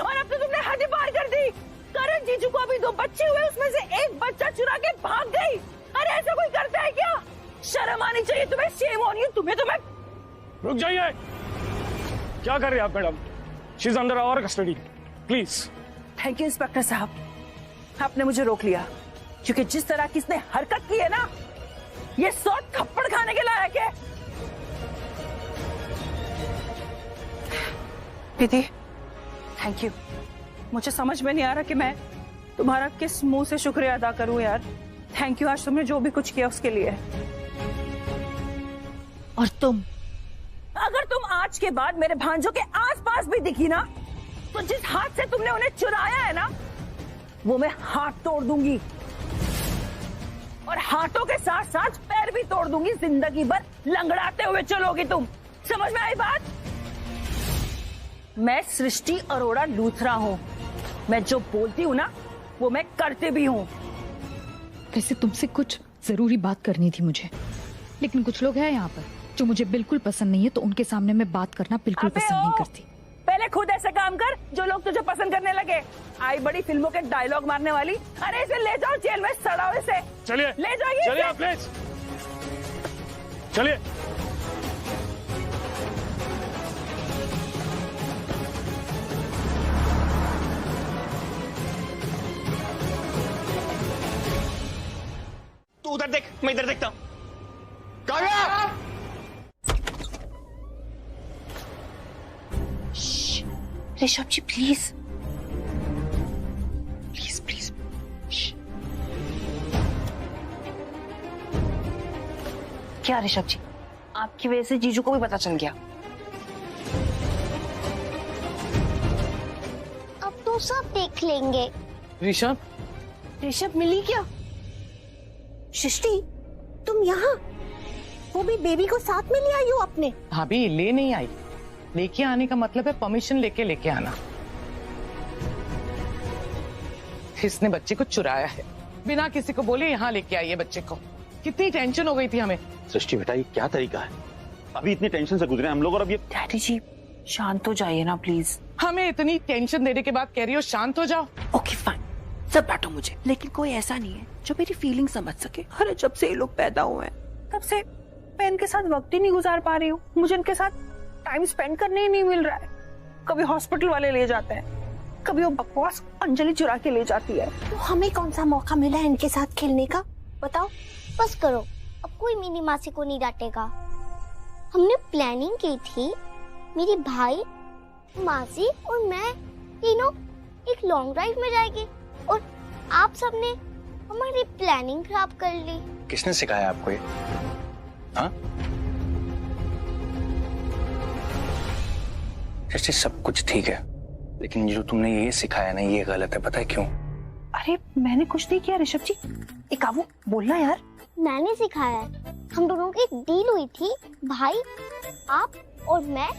और अब तो तुमने हद पार कर दी। करण जीजू को अभी 2 बच्चे हुए, उसमें से एक बच्चा चुरा के भाग गई। अरे ऐसा कोई करता है क्या? शर्म आनी चाहिए तुम्हें, शेम ऑन यू। तुम्हें तो मैं... रुक जाइए, क्या कर रहे हैं आप madam? She is under our custody, please. Thank you inspector साहब, आपने मुझे रोक लिया, क्योंकि जिस तरह की इसने हरकत की है ना, ये 100 थप्पड़ खाने के लायक है। दीदी थैंक यू। मुझे समझ में नहीं आ रहा कि मैं तुम्हारा किस मुंह से शुक्रिया अदा करूं यार। थैंक यू, आज तुमने जो भी कुछ किया उसके लिए। और तुम, अगर तुम आज के बाद मेरे भांजों के आसपास भी दिखी ना, तो जिस हाथ से तुमने उन्हें चुराया है ना, वो मैं हाथ तोड़ दूंगी, और हाथों के साथ साथ पैर भी तोड़ दूंगी। जिंदगी भर लंगड़ाते हुए चलोगी तुम। समझ में आई बात? मैं सृष्टि अरोड़ा लूथरा हूँ। मैं जो बोलती हूँ ना, वो मैं करती भी हूँ। वैसे तुमसे कुछ जरूरी बात करनी थी मुझे, लेकिन कुछ लोग हैं यहाँ पर जो मुझे बिल्कुल पसंद नहीं है, तो उनके सामने मैं बात करना बिल्कुल पसंद नहीं करती। पहले खुद ऐसे काम कर जो लोग तुझे पसंद करने लगे। आई बड़ी फिल्मों के डायलॉग मारने वाली। अरे इसे ले जाओ जेल में, सड़ाओ इसे। चलिए ले जाइए, चलिए आप प्लीज, चलिए। तू उधर देख, मैं इधर देखता हूं। काव्या! ऋषभ जी प्लीज प्लीज प्लीज। क्या ऋषभ जी, आपकी वजह से जीजू को भी पता चल गया? अब तो सब देख लेंगे। ऋषभ, ऋषभ मिली क्या? सृष्टि तुम यहाँ, वो भी बेबी को साथ में ले आई हो अपने? भाभी ले नहीं आई, लेके आने का मतलब है परमिशन लेके आना। इसने बच्चे को चुराया है, बिना किसी को बोले यहाँ लेके आई है बच्चे को। कितनी टेंशन हो गई थी हमें। सृष्टि बेटा, ये क्या तरीका है? अभी इतनी टेंशन से गुजरे हम लोग, और अब ये... डैडी जी शांत हो जाइए ना प्लीज। हमें इतनी टेंशन देने के बाद कह रही हो शांत हो जाओ? ओके फाइन, सब बांटो मुझे, लेकिन कोई ऐसा नहीं है जो मेरी फीलिंग समझ सके। अरे जब से ये लोग पैदा हुए हैं, तब से मैं इनके साथ वक्त ही नहीं गुजार पा रही हूँ। मुझे इनके साथ टाइम स्पेंड करने ही नहीं मिल रहा है। कभी हॉस्पिटल वाले ले जाते हैं, कभी वो बकवास अंजलि चुरा के ले जाती है। तो हमें कौन सा मौका मिला है इनके साथ खेलने का? बताओ। बस करो, अब कोई मिनी मासी को नहीं डांटेगा। हमने प्लानिंग की थी, मेरे भाई, मासी और मैं तीनों एक लॉन्ग ड्राइव में जाएंगे, और आप सबने हमारी प्लानिंग खराब कर ली। किसने सिखाया आपको ये? हाँ? जैसे सब कुछ ठीक है, लेकिन जो तुमने ये सिखाया ना, ये गलत है। पता है क्यों? अरे मैंने कुछ नहीं किया ऋषभ जी, एक आवो बोलना यार। मैंने सिखाया है। हम दोनों की एक डील हुई थी, भाई, आप और मैं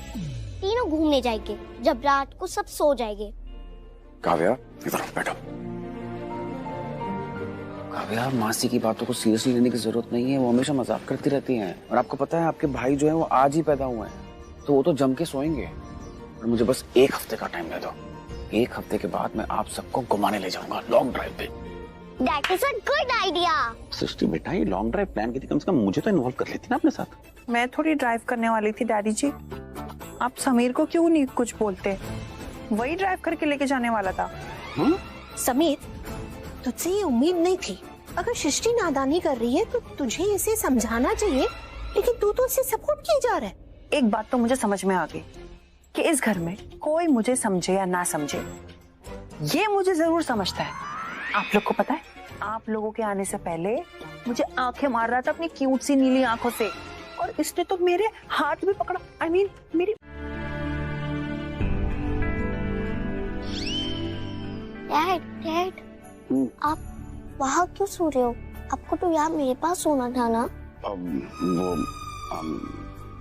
तीनों घूमने जाएंगे जब रात को सब सो जाएंगे। काव्या इधर बैठो। काव्या, मासी की बातों को सीरियसली लेने की जरूरत नहीं है, वो हमेशा मजाक करती रहती हैं। और आपको पता है आपके भाई जो है वो आज ही पैदा हुए हैं, तो वो तो जम के सोएंगे। और मुझे बस 1 हफ्ते का टाइम दे दो। 1 हफ्ते के बाद मैं आप सबको घुमाने ले जाऊंगा लॉन्ग ड्राइव पे। That is a good idea. सृष्टि बेटा, ये लॉन्ग ड्राइव प्लान की थी, कम से कम मुझे तो इन्वॉल्व कर लेती ना अपने साथ। मैं थोड़ी ड्राइव करने वाली थी डैडी जी। आप समीर को क्यों नहीं कुछ बोलते? वही ड्राइव करके लेके जाने वाला था। समीर, तुझसे ये उम्मीद नहीं थी। अगर सृष्टि नादानी कर रही है तो तुझे इसे समझाना चाहिए, लेकिन तू तो इसे सपोर्ट किए जा रहा है। एक बात तो मुझे समझ में आ गई कि इस घर में कोई मुझे समझे या ना समझे, ये मुझे जरूर समझता है। आप लोग को पता है, आप लोगों के आने से पहले मुझे आंखें मार रहा था अपनी क्यूट सी नीली आंखों से, और इसने तो मेरे हाथ भी पकड़ा। I mean, मेरी डैड, आप वहाँ क्यों सो रहे हो? आपको तो यहाँ मेरे पास सोना था ना।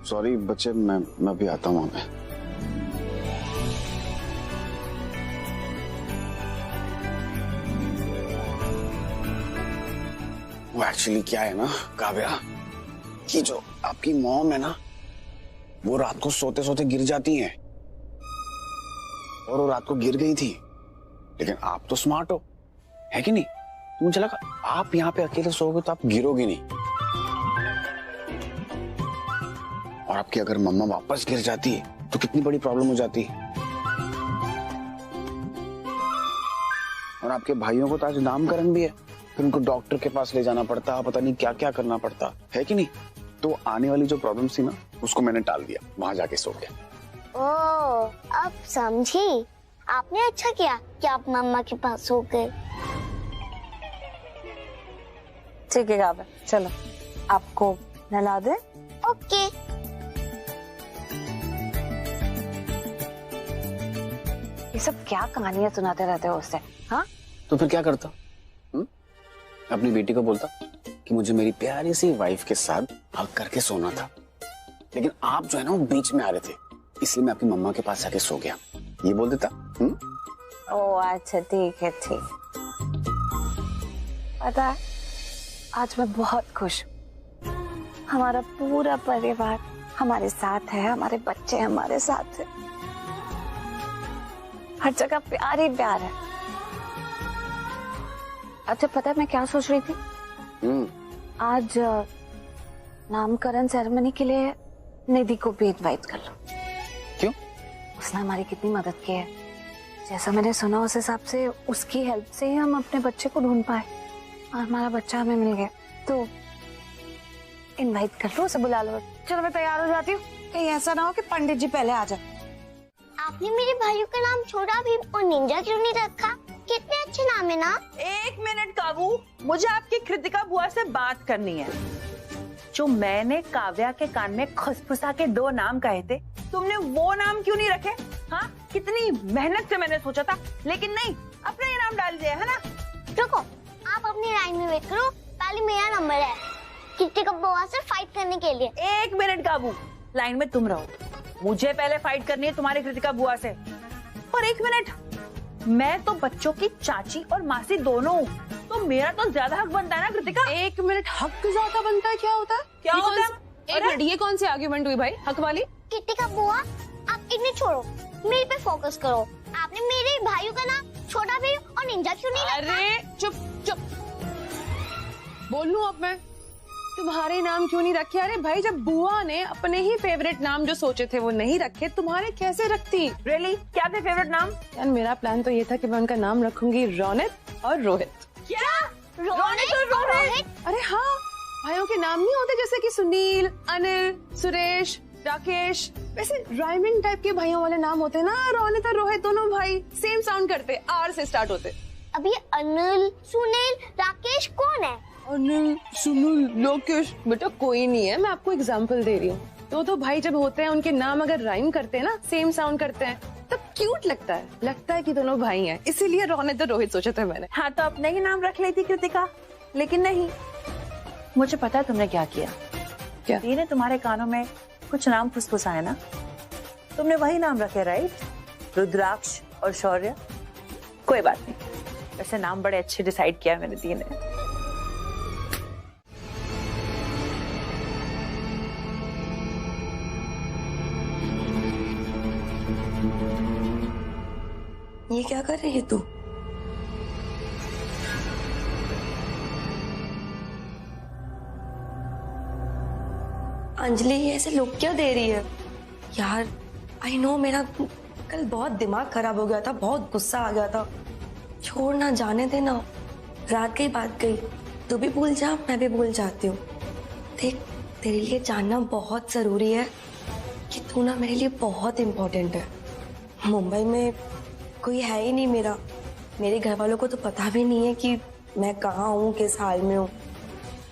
सॉरी बच्चे, मैं भी आता हूँ वहाँ पे। वो एक्चुअली क्या है ना काव्या, कि जो आपकी मॉम है ना, वो रात को सोते सोते गिर जाती हैं, और वो रात को गिर गई थी। लेकिन आप तो स्मार्ट हो, है कि नहीं? तो मुझे लगा आप यहाँ पे अकेले सोओगे तो आप गिरोगे नहीं। और आपकी अगर मम्मा वापस गिर जाती तो कितनी बड़ी प्रॉब्लम हो जाती। और आपके भाइयों को तो आज नामकरण भी है, फिर उनको डॉक्टर के पास ले जाना पड़ता, पता नहीं क्या क्या करना पड़ता, है कि नहीं? तो आने वाली जो प्रॉब्लम थी ना, उसको मैंने टाल दिया, वहां जाके सो गया। ओह, अब समझी। आपने अच्छा किया कि आप मम्मा के पास सो गए। ठीक है काव्या, चलो आपको नहला दे। ओके। ये सब क्या कहानियां सुनाते रहते हो उससे? हाँ, तो फिर क्या करता? अपनी बेटी को बोलता कि मुझे मेरी प्यारी सी वाइफ के साथ हग करके सोना था, लेकिन आप जो है ना वो बीच में आ रहे थे, इसलिए मैं अपनी मम्मा के पास जाके सो गया, ये बोल देता। ओह अच्छा, ठीक है, ठीक। पता है, आज मैं बहुत खुश हूँ। हमारा पूरा परिवार हमारे साथ है, हमारे बच्चे हमारे साथ है, हर जगह प्यार ही प्यार है। अच्छा पता है मैं क्या सोच रही थी? आज नामकरण सेरेमनी के लिए निधि को भी इनवाइट कर लो। क्यों? उसने हमारी कितनी मदद की है। जैसा मैंने सुना उस हिसाब से उसकी हेल्प से ही हम अपने बच्चे को ढूंढ पाए और हमारा बच्चा हमें मिल गया। तो इनवाइट कर लो, उसे बुला लो। चलो मैं तैयार हो जाती हूँ, कहीं ऐसा ना हो कि पंडित जी पहले आ जाए। आपने मेरे भाइयों का नाम छोटा भीम और निंजा क्यों नहीं रखा? कितने अच्छे नाम है ना। एक मिनट काबू, मुझे आपकी कृतिका बुआ से बात करनी है। जो मैंने काव्या के कान में खुसफुसा के 2 नाम कहे थे, तुमने वो नाम क्यों नहीं रखे? हाँ, कितनी मेहनत से मैंने सोचा था, लेकिन नहीं, अपना ये नाम डाल दिया है ना। रुको, आप अपनी लाइन में वेट करो, पहले मेरा नंबर है कृतिका बुआ से फाइट करने के लिए। एक मिनट काबू, लाइन में तुम रहो, मुझे पहले फाइट करनी है तुम्हारी कृतिका बुआ से। और एक मिनट, मैं तो बच्चों की चाची और मासी दोनों हूँ, तो मेरा तो ज्यादा हक बनता है ना कृतिका। एक मिनट, हक ज्यादा बनता है? क्या होता है? क्या होता है? एक मिनट, ये कौन सी आर्ग्यूमेंट हुई भाई, हक वाली? कृतिका बुआ, आप इन्हें छोड़ो, मेरे पे फोकस करो। आपने मेरे भाइयों का नाम छोटा भीम और निंजा क्यों नहीं रखा? अरे चुप चुप, बोल लूं अब मैं? तुम्हारे नाम क्यों नहीं रखे? अरे भाई, जब बुआ ने अपने ही फेवरेट नाम जो सोचे थे वो नहीं रखे, तुम्हारे कैसे रखती? रियली? क्या थे फेवरेट नाम? यार मेरा प्लान तो ये था कि मैं उनका नाम रखूंगी रौनक और रोहित। क्या? रौनक और रोहित? अरे हाँ, भाइयों के नाम नहीं होते जैसे कि सुनील, अनिल, सुरेश, राकेश, वैसे राइमिंग टाइप के भाइयों वाले नाम होते ना। रौनक और रोहित दोनों भाई सेम साउंड करते, आर से स्टार्ट होते। अब ये अनिल, सुनील, राकेश कौन है? अनिल, सुनील, राकेश बेटा कोई नहीं है, मैं आपको एग्जांपल दे रही हूँ। तो भाई जब होते हैं, उनके नाम अगर राइम करते हैं ना, सेम साउंड करते हैं, तब क्यूट लगता है कि दोनों भाई हैं। इसीलिए रौनक और रोहित सोचा था मैंने। हाँ, तो अपने ही नाम रख लेती कृतिका, लेकिन नहीं, मुझे पता है तुमने क्या किया। क्या? ने तुम्हारे कानों में कुछ नाम फुसफुसाया ना, तुमने वही नाम रखे, राइट? रुद्राक्ष और शौर्य। कोई बात नहीं, वैसे नाम बड़े अच्छे डिसाइड किया मैंने दी ने। ये क्या कर रही है तू? अंजलि ये ऐसे लुक क्यों दे रही है? यार आई नो मेरा कल बहुत दिमाग खराब हो गया था, बहुत गुस्सा आ गया था। छोड़ ना, जाने देना, रात गई बात गई। तू भी भूल जा, मैं भी भूल जाती हूँ। देख, तेरे लिए जानना बहुत जरूरी है कि तू ना मेरे लिए बहुत इम्पोर्टेंट है। मुंबई में कोई है ही नहीं मेरा। मेरे घर वालों को तो पता भी नहीं है कि मैं कहाँ हूँ, किस हाल में हूँ।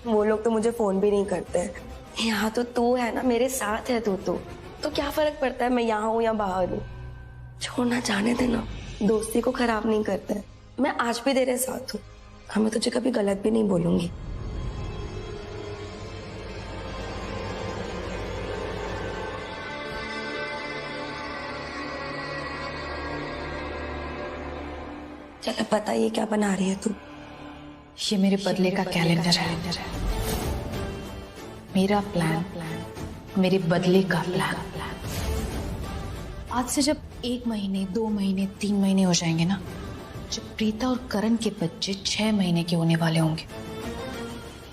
वो लोग तो मुझे फोन भी नहीं करते हैं। यहाँ तो तू है ना, मेरे साथ है तू तो क्या फर्क पड़ता है मैं यहाँ हूँ या बाहर हूँ। छोड़ना, जाने देना, दोस्ती को खराब नहीं करते हैं। मैं आज भी तेरे साथ हूँ और मैं तुझे कभी गलत भी नहीं बोलूंगी। चलो पता ये क्या बना रही है तू? ये मेरे बदले का कैलेंडर है। मेरा प्लान मेरे बदले का प्लान। आज से जब 1 महीने, 2 महीने, 3 महीने हो जाएंगे ना, जब प्रीता और करण के बच्चे 6 महीने के होने वाले होंगे,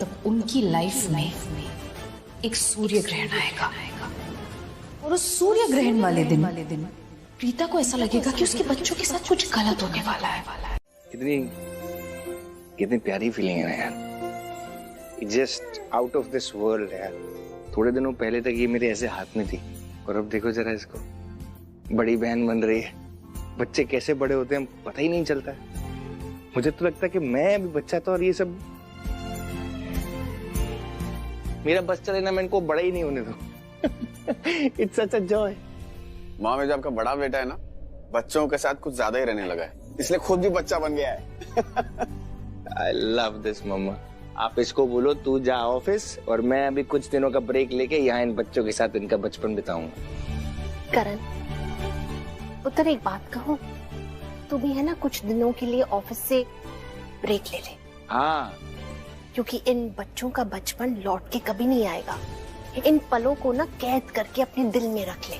तब उनकी लाइफ में एक सूर्य ग्रहण आएगा। और उस सूर्य ग्रहण वाले दिन प्रीता को ऐसा लगेगा कि उसके बच्चों के साथ कुछ गलत होने वाला है। कितनी प्यारी फीलिंग है ना यार, just out of this world यार। थोड़े दिनों पहले तक ये मेरे ऐसे हाथ में थी और अब देखो जरा इसको, बड़ी बहन बन रही है। बच्चे कैसे बड़े होते हैं पता ही नहीं चलता है। मुझे तो लगता है कि मैं अभी बच्चा था और ये सब मेरा बस चले ना, मैं इनको बड़ा ही नहीं होने दूं। It's such a joy. माँ में जो आपका बड़ा बेटा है ना, बच्चों के साथ कुछ ज्यादा ही रहने लगा है, इसलिए खुद भी बच्चा बन गया है। I love this मम्मा। आप इसको बोलो तू जा ऑफिस और मैं अभी कुछ दिनों का ब्रेक लेके यहाँ इन बच्चों के साथ इनका बचपन बिताऊंगा। करण, उत्तर एक बात कहूं, तू भी है ना कुछ दिनों के लिए ऑफिस से ब्रेक ले ले। हाँ, क्योंकि इन बच्चों का बचपन लौट के कभी नहीं आएगा। इन पलों को ना कैद करके अपने दिल में रख ले।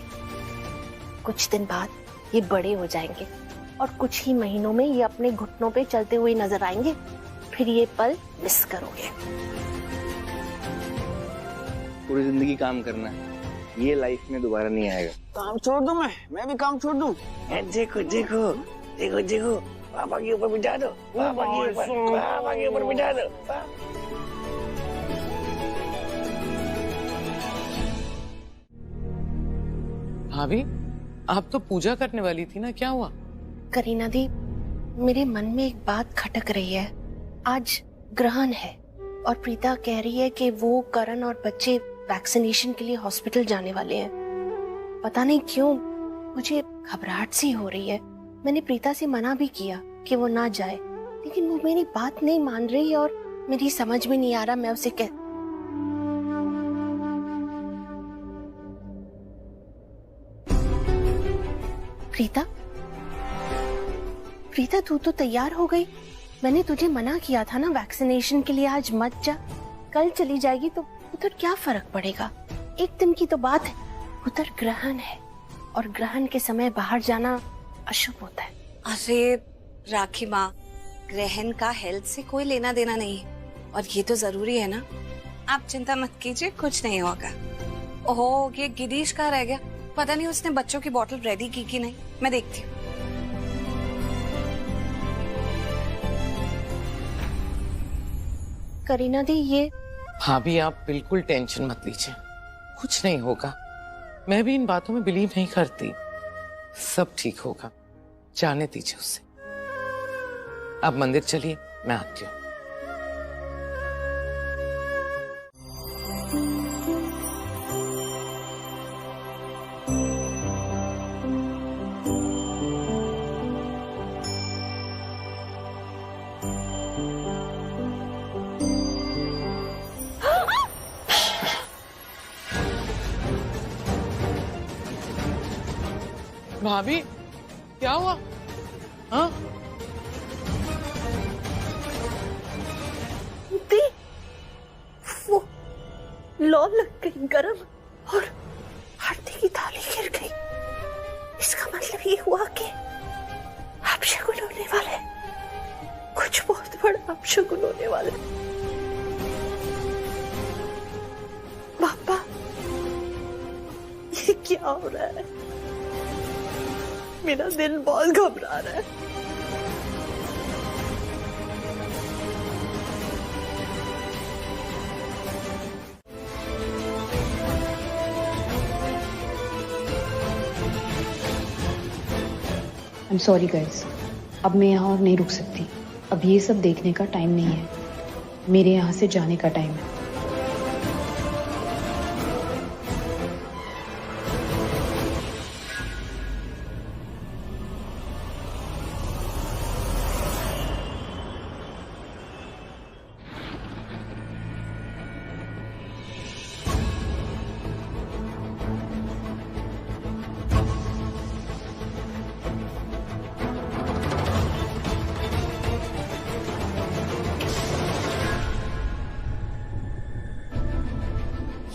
कुछ दिन बाद ये बड़े हो जाएंगे और कुछ ही महीनों में ये अपने घुटनों पे चलते हुए नजर आएंगे। फिर ये पल मिस करोगे। पूरी जिंदगी काम करना है, ये लाइफ में दोबारा नहीं आएगा। काम छोड़ दूं मैं भी काम छोड़ दूं। देखो देखो देखो देखो, पापा के ऊपर बिठा दो, पापा के ऊपर बिठा दो। भाभी, आप तो पूजा करने वाली थी ना, क्या हुआ? करीना दी, मेरे मन में एक बात खटक रही है। आज ग्रहण है और प्रीता कह रही है कि वो, करण और बच्चे वैक्सीनेशन के लिए हॉस्पिटल जाने वाले हैं। पता नहीं क्यों मुझे घबराहट सी हो रही है। मैंने प्रीता से मना भी किया कि वो ना जाए, लेकिन वो मेरी बात नहीं मान रही और मेरी समझ में नहीं आ रहा मैं उसे प्रीता, तू तो तैयार हो गई। मैंने तुझे मना किया था ना वैक्सीनेशन के लिए, आज मत जा। कल चली जाएगी तो उधर क्या फर्क पड़ेगा, एक दिन की तो बात है। उधर ग्रहण है और ग्रहण के समय बाहर जाना अशुभ होता है। अरे राखी माँ, ग्रहण का हेल्थ से कोई लेना देना नहीं और ये तो जरूरी है ना। आप चिंता मत कीजिए, कुछ नहीं होगा। ओहो, ये गिरीश कहाँ रह गया? पता नहीं उसने बच्चों की बोतल रेडी की कि नहीं, मैं देखती हूँ। करीना दी, ये भाभी आप बिल्कुल टेंशन मत लीजिए, कुछ नहीं होगा। मैं भी इन बातों में बिलीव नहीं करती, सब ठीक होगा, जाने दीजिए उसे। आप मंदिर चलिए, मैं आती हूँ। भाभी, क्या हुआ? हाँ? वो लौ लग गई गरम और हल्दी की थाली गिर गई। इसका मतलब ये हुआ कि अपशगुन होने वाला है, कुछ बहुत बड़ा अपशगुन होने वाला है। पापा, ये क्या हो रहा है? मेरा दिल बहुत घबरा रहा है। I'm sorry guys, अब मैं यहाँ और नहीं रुक सकती। अब ये सब देखने का टाइम नहीं है, मेरे यहाँ से जाने का टाइम है।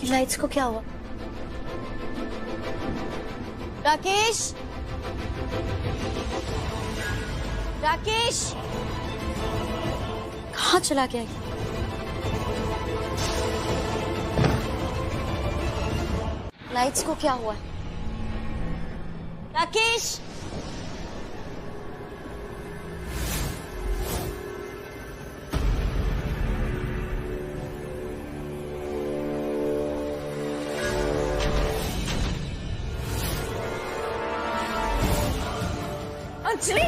लाइट्स को क्या हुआ? राकेश, राकेश कहाँ चला गया? लाइट्स को क्या हुआ? राकेश, अंजलि,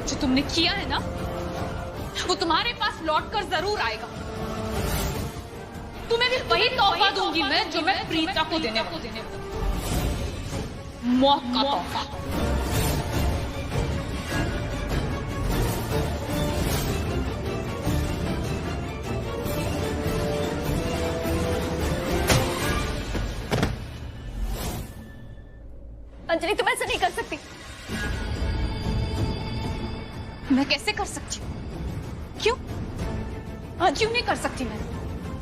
जो तुमने किया है ना, वो तुम्हारे पास लौट कर जरूर आएगा। तुम्हें भी वही तोहफा दूंगी मैं जो मैं प्रीता को देने वाली हूं। मौत का तोहफा। अंजलि तुम ऐसा नहीं कर सकती। मैं कैसे कर सकती हूँ? क्यों? हाँ, क्यों नहीं कर सकती मैं?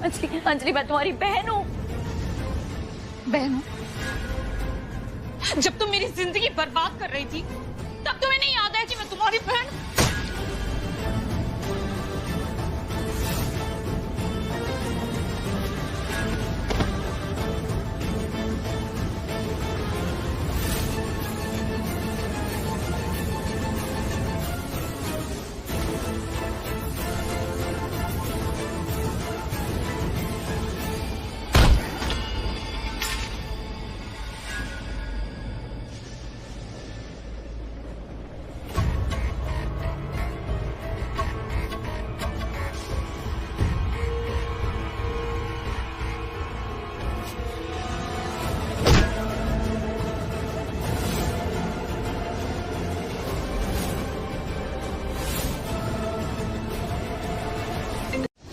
अंजलि, अंजलि मैं तुम्हारी बहन हूँ। बहन हूँ? जब तुम मेरी जिंदगी बर्बाद कर रही थी, तब तुम्हें नहीं याद है कि मैं तुम्हारी बहन हूँ?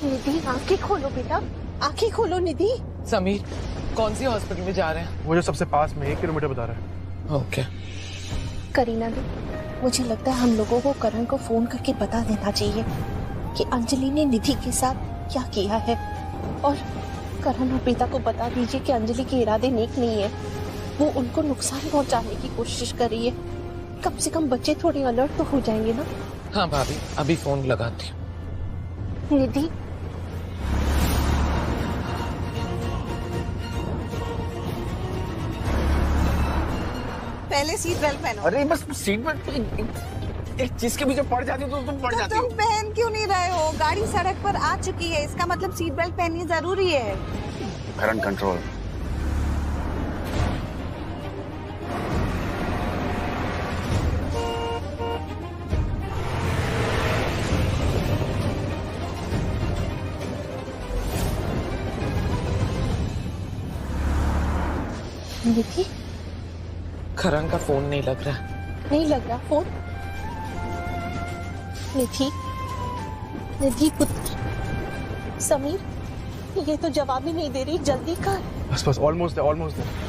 निधि आंखें खोलो बेटा, आंखें खोलो निधि। समीर कौन सी हॉस्पिटल में जा रहे हैं? वो जो सबसे पास में 1 किलोमीटर बता रहा है। ओके। करीना दी, मुझे लगता है हम लोगों को करण को फोन करके बता देना चाहिए कि अंजलि ने निधि के साथ क्या किया है, और करण और प्रीता को बता दीजिए कि अंजलि के इरादे नेक नहीं है, वो उनको नुकसान पहुंचाने की कोशिश कर रही है। कम से कम बच्चे थोड़े अलर्ट तो हो जाएंगे ना। हाँ भाभी, अभी फोन लगाती हूँ। निधि, पहले सीट बेल्ट पहनो। अरे बस सीट बेल्ट एक चीज के पीछे पड़ जाती हो तो तुम पड़ जाती हो। तुम पहन क्यों नहीं रहे हो? गाड़ी सड़क पर आ चुकी है, इसका मतलब सीट बेल्ट पहननी जरूरी है। करण कंट्रोल। निधि, करण का फोन नहीं लग रहा। नहीं लग रहा फोन? निधि, निधि पुत्र, समीर ये तो जवाब ही नहीं दे रही, जल्दी कर। बस ऑलमोस्ट है।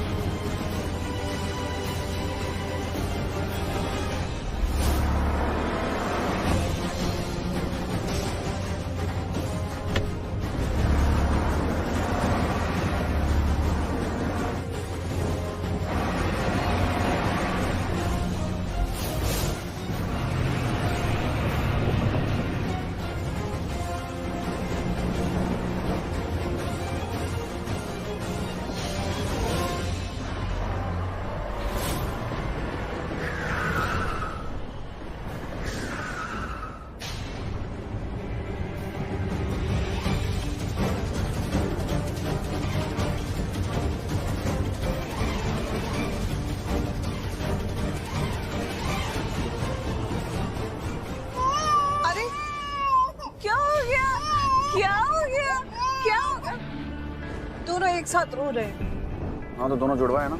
एक साथ रो रहे हैं। हाँ तो दोनों जुड़वा है ना,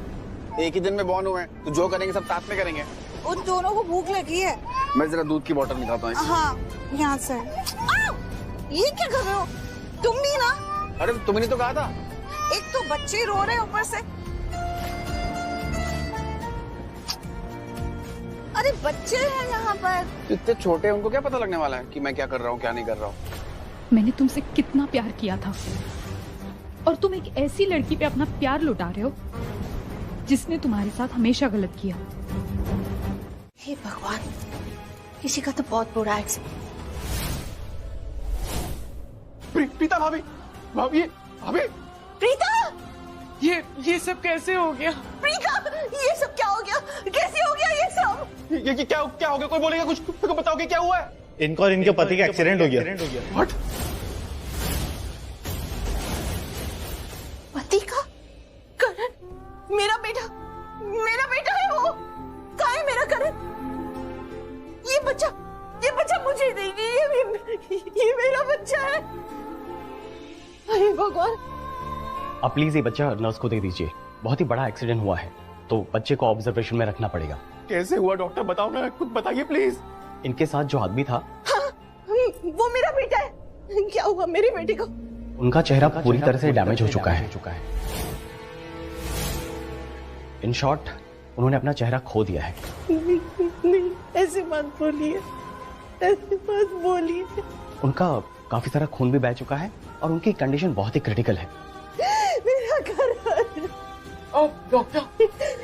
एक ही दिन में बॉर्न हुए हैं, तो जो करेंगे सब साथ में करेंगे। उन दोनों को भूख लगी है। मैं जरा दूध की बोतल निकालता हूँ। हाँ यहाँ से। ये क्या कर रहे हो तुम भी ना? अरे तुमने तो कहा था। एक तो बच्चे रो रहे हैं ऊपर से। अरे बच्चे हैं यहाँ पर। इतने छोटे हैं, उनको क्या पता लगने वाला है कि मैं क्या कर रहा हूँ क्या नहीं कर रहा हूँ। मैंने तुमसे कितना प्यार किया था और तुम एक ऐसी लड़की पे अपना प्यार लुटा रहे हो जिसने तुम्हारे साथ हमेशा गलत किया। हे भगवान, किसी का तो बहुत बुरा एक्सीडेंट। प्रीता भाभी, भाभी, भाभी। प्रीता, ये सब कैसे हो गया? प्रीता, ये सब क्या हो गया? कैसे हो गया ये सब? ये क्या हो गया? कोई बोलेगा कुछ तो बताओ कि क्या हुआ है? इनको और इनके पति का एक्सीडेंट हो गया। What? पति का? करण, मेरा बेटा है वो। कहाँ है मेरा करण? ये बच्चा मुझे दीजिए। ये मेरा बच्चा है। अरे भगवान। अब प्लीज ये बच्चा नर्स को दे दीजिए, बहुत ही बड़ा एक्सीडेंट हुआ है तो बच्चे को ऑब्जर्वेशन में रखना पड़ेगा। कैसे हुआ डॉक्टर, बताओ ना, कुछ बताइए प्लीज। इनके साथ जो आदमी था वो मेरा बेटा है। क्या हुआ मेरी बेटी को? उनका चेहरा पूरी तरह से डैमेज हो चुका है। इन शॉर्ट उन्होंने अपना चेहरा खो दिया है। नहीं, ऐसे मत बोलिए, ऐसे मत बोलिए। उनका काफी सारा खून भी बह चुका है और उनकी कंडीशन बहुत ही क्रिटिकल है। मेरा घर। डॉक्टर,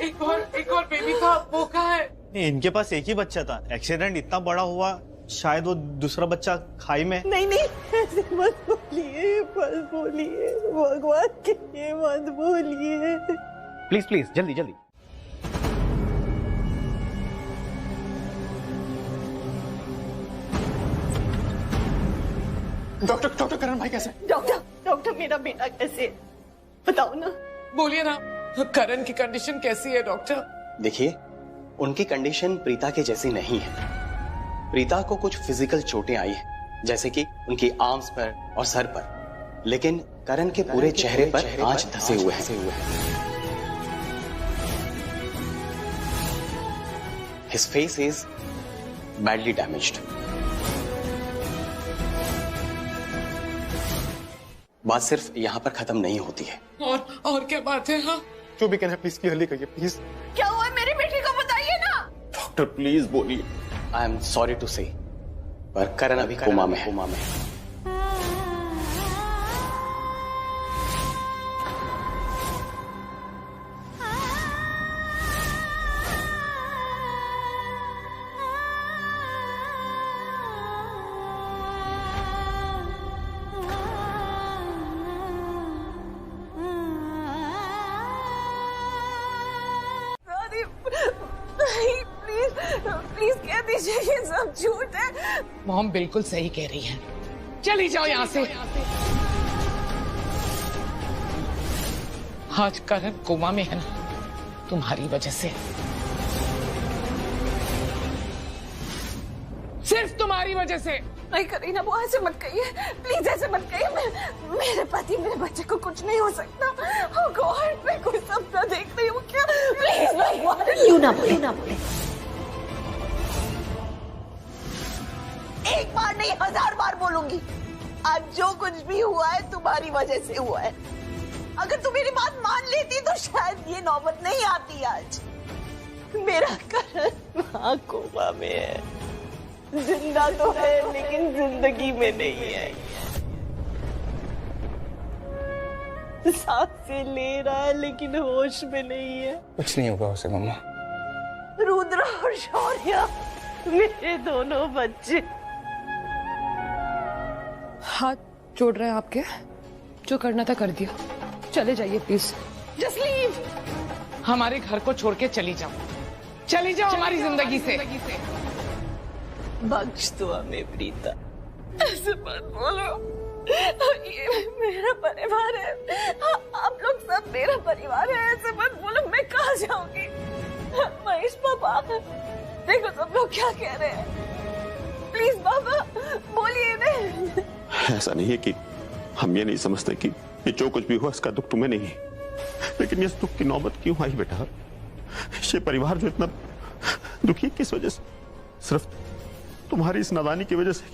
एक और बेबी था, वो कहाँ है? इनके पास एक ही बच्चा था, एक्सीडेंट इतना बड़ा हुआ शायद वो दूसरा बच्चा खाई में। नहीं, ऐसे मत बोलिए, भगवान के लिए मत बोलिए। प्लीज जल्दी। डॉक्टर करण भाई कैसे? डॉक्टर मेरा बेटा कैसे है? बताओ ना। बोलिए ना, करण की कंडीशन कैसी है डॉक्टर? देखिए, उनकी कंडीशन प्रीता के जैसी नहीं है। प्रीता को कुछ फिजिकल चोटें आई हैं, जैसे कि उनकी आर्म्स पर और सर पर, लेकिन करण के पूरे चेहरे पर आंच धसे हुए हैं। His face is badly damaged. बात सिर्फ यहाँ पर खत्म नहीं होती है। और क्या बात है? हाँ, जो भी कहना है प्लीज क्लियरली कहिए प्लीज। क्या हुआ मेरी बेटी को बताइए ना। डॉक्टर प्लीज बोलिए। आई एम सॉरी टू से, पर करण अभी कोमा में है। प्लीज कह दीजिए ये सब झूठ है। मॉम बिल्कुल सही कह रही है, चली जाओ यहाँ से। आज करण कोमा में है ना, तुम्हारी वजह से, सिर्फ तुम्हारी वजह से। नहीं करीना, वो ऐसे मत कहिए, प्लीज ऐसे मत कहिए। मेरे पति मेरे बच्चे को कुछ नहीं हो सकता। ओह गॉड, मैं कोई सपना देख रही हूँ क्या? प्लीज भगवान। यूं ना बोले। एक बार नहीं 1000 बार बोलूंगी, आज जो कुछ भी हुआ है तुम्हारी वजह से हुआ है। अगर तुम मेरी बात मान लेती तो शायद ये नौबत नहीं आती आज। मेरा करण वहाँ कोमा में है, जिंदा तो है लेकिन जिंदगी में नहीं है। सांसें ले रहा है लेकिन होश में नहीं है। कुछ नहीं होगा उसे मम्मा। रुद्र और शौर्य मेरे दोनों बच्चे। हाथ जोड़ रहे हैं आपके, जो करना था कर दिया, चले जाइए प्लीज। Just leave. हमारे घर को छोड़ के चली जाओ हमारी जिंदगी से। बख्श दो हमें प्रीता, ऐसे मत बोलो। ये मेरा परिवार है, आप लोग सब मेरा परिवार है, ऐसे मत बोलो। मैं कहाँ जाऊंगी? महेश पापा, देखो सब लोग क्या कह रहे हैं। प्लीज पापा बोलिए। ऐसा नहीं है कि हम ये नहीं समझते कि ये जो कुछ भी हुआ इसका दुख तुम्हें नहीं, लेकिन इस दुख की नौबत क्यों आई बेटा? ये परिवार जो इतना दुखी किस वजह से? सिर्फ तुम्हारी इस नादानी की वजह से।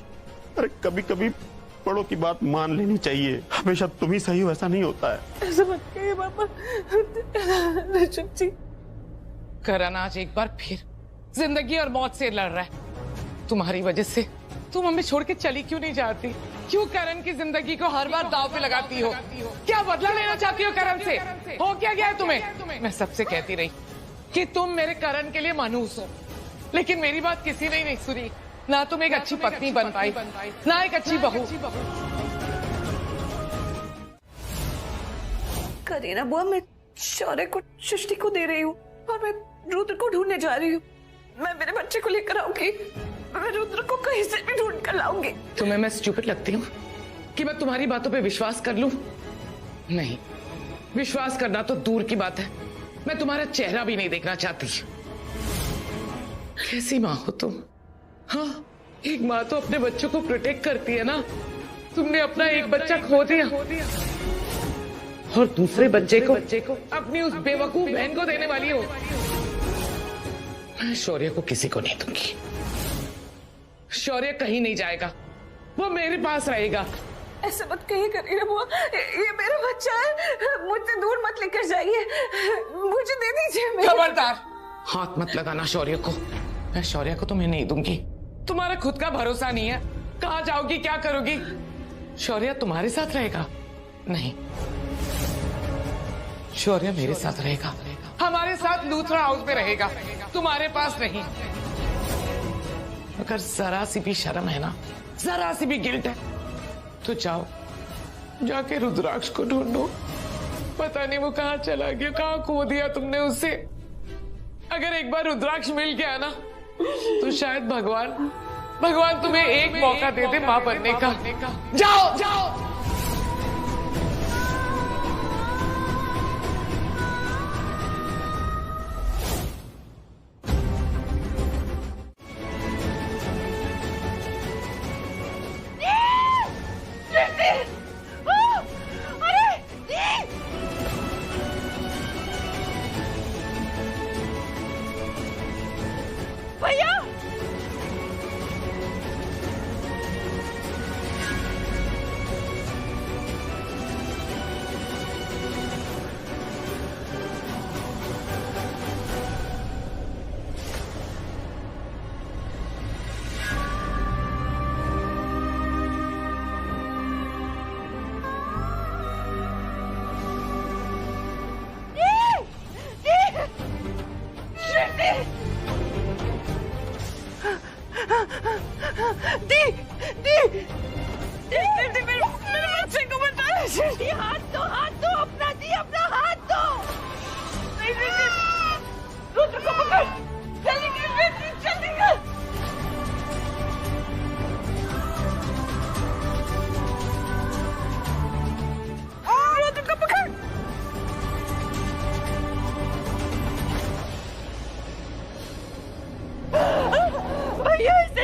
अरे कभी कभी बड़ों की बात मान लेनी चाहिए, हमेशा तुम ही सही हो ऐसा नहीं होता है। ऐसा मत कहिए पापा। ऋषभ जी, करण आज एक बार फिर जिंदगी और मौत से लड़ रहा है तुम्हारी वजह से। तुम हमें छोड़ के चली क्यों नहीं जाती? क्यों करण की जिंदगी को हर बार दांव पे लगाती हो? क्या बदला लेना चाहती हो करण से? हो क्या गया है तुम्हें? मैं सबसे कहती रही कि तुम मेरे करण के लिए मानूस हो, लेकिन मेरी बात किसी ने नहीं सुनी। ना तुम एक अच्छी पत्नी बन पाई, ना एक अच्छी बहू। करीना बुआ, मैं शौर्य को सृष्टि को दे रही हूँ और मैं रुद्र को ढूंढने जा रही हूँ। मैं मेरे बच्चे को लेकर आऊंगी, मैं रुद्र को कहीं से भी ढूंढ कर लाऊंगी। तुम्हें मैं स्टूपिड लगती हूँ कि मैं तुम्हारी बातों पे विश्वास कर लूं? नहीं, विश्वास करना तो दूर की बात है, मैं तुम्हारा चेहरा भी नहीं देखना चाहती। कैसी माँ हो तुम? हाँ, एक माँ तो अपने बच्चों को प्रोटेक्ट करती है ना। तुमने अपना एक बच्चा खो दिया और दूसरे बच्चे को अपनी उस बेवकूफ बहन को देने वाली हो। मैं शौर्य को किसी को नहीं दूंगी। शौर्य कहीं नहीं जाएगा, वो मेरे पास रहेगा। ऐसे मत कहिए करीना बुआ, ये मेरा बच्चा है, मुझसे दूर मत लेकर जाइए, मुझे दे दीजिए। खबरदार, हाथ मत लगाना शौर्य को। मैं शौर्य को तुम्हें नहीं दूंगी। तुम्हारा खुद का भरोसा नहीं है, कहाँ जाओगी, क्या करोगी? शौर्य तुम्हारे साथ रहेगा? नहीं, शौर्य मेरे साथ रहेगा, हमारे साथ लूथरा हाउस में रहेगा, तुम्हारे पास नहीं। अगर जरा सी भी शर्म है ना, जरा सी भी गिल्ट है, तो जाओ जाके रुद्राक्ष को ढूंढो। पता नहीं वो कहाँ चला गया, कहाँ खो दिया तुमने उसे। अगर एक बार रुद्राक्ष मिल गया ना, तो शायद भगवान तुम्हें एक मौका दे दे मां बनने का। जाओ जाओ।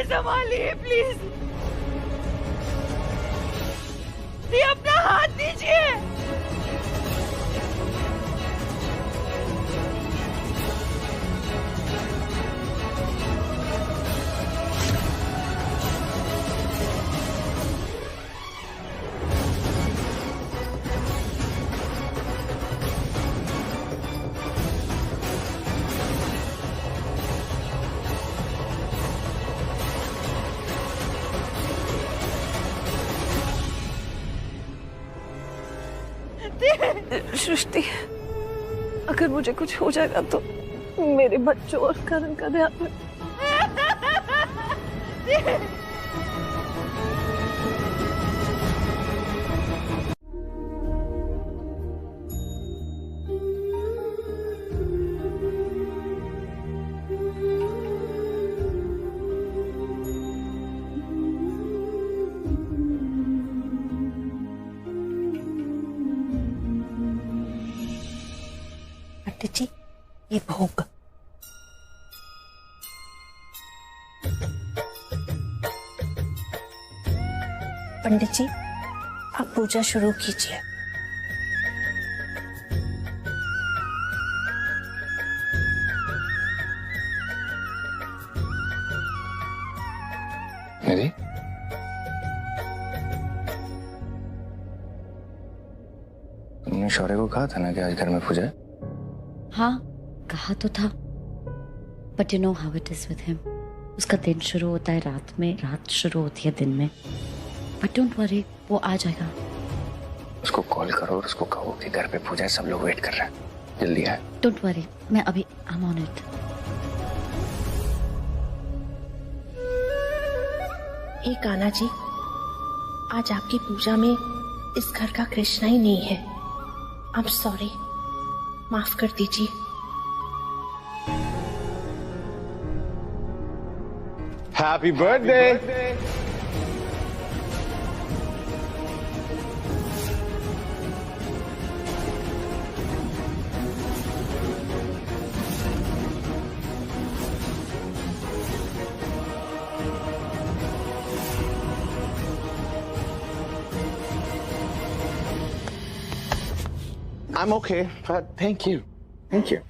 संभालिए प्लीज, ये अपना हाथ दीजिए। सृष्टि, अगर मुझे कुछ हो जाएगा तो मेरे बच्चों और करण का ध्यान रख। पंडित जी, ये भोग। पंडित जी, आप पूजा शुरू कीजिए। निधि, तुमने शौर्य को कहा था ना कि आज घर में पूजा है? हाँ कहा तो था, but you know how it is with him. उसका दिन शुरू होता है रात में, रात शुरू होती है दिन में। बट डोंट वरी, वो आ जाएगा। उसको कॉल करो और उसको कहो कि घर पे पूजा है, सब लोग वेट कर रहे हैं, जल्दी आए। डोंट वरी, मैं अभी आई एम ऑन इट। हे कान्हा जी, आज आपकी पूजा में इस घर का कृष्णा ही नहीं है। आई एम सॉरी, माफ कर दीजिए। Happy birthday. I'm okay, but thank you. Thank you.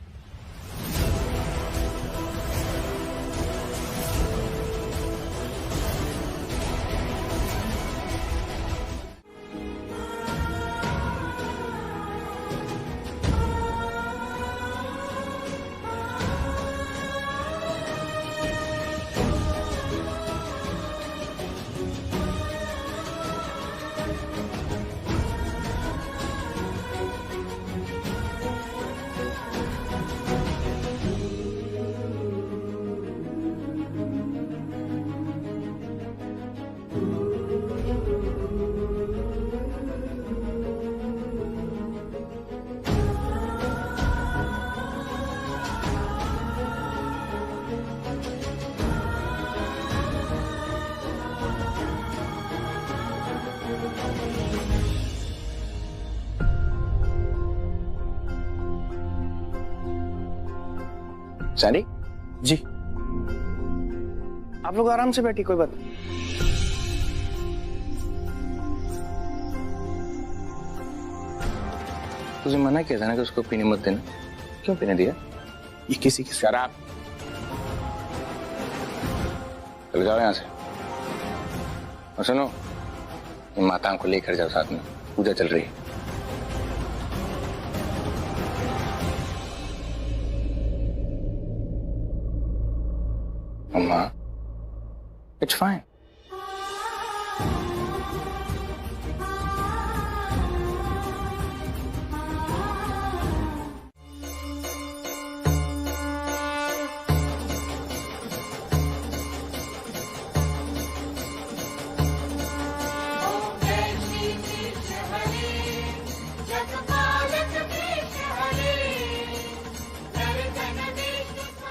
Sandy ji, आप लोग आराम से बैठिए, कोई बात नहीं। तुझे मना किया था ना कि उसको पीने मत देना, क्यों पीने दिया? ये किसी की शराब। चल जाओ यहाँ से। और सुनो, माताओं को लेकर जाओ साथ में, पूजा चल रही है। अम्मा, it's fine.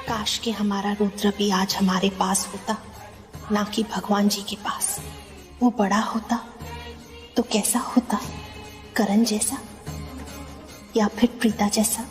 काश कि हमारा रुद्र भी आज हमारे पास होता, ना कि भगवान जी के पास। वो बड़ा होता तो कैसा होता, करण जैसा या फिर प्रीता जैसा?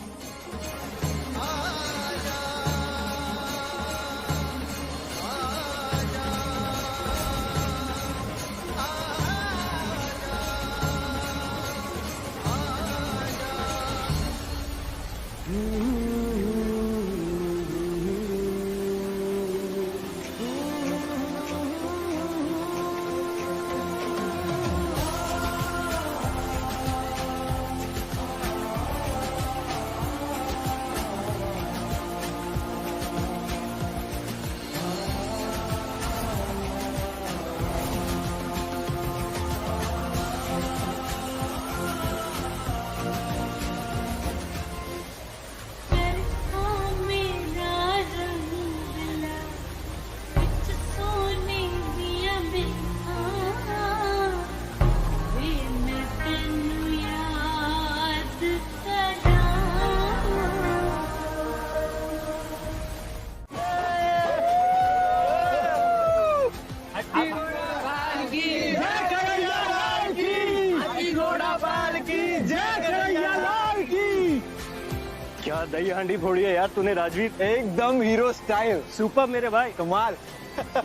क्या दही हांडी फोड़ी है यार तूने राजवीर, एकदम हीरो स्टाइल, सुपर मेरे भाई, कमाल।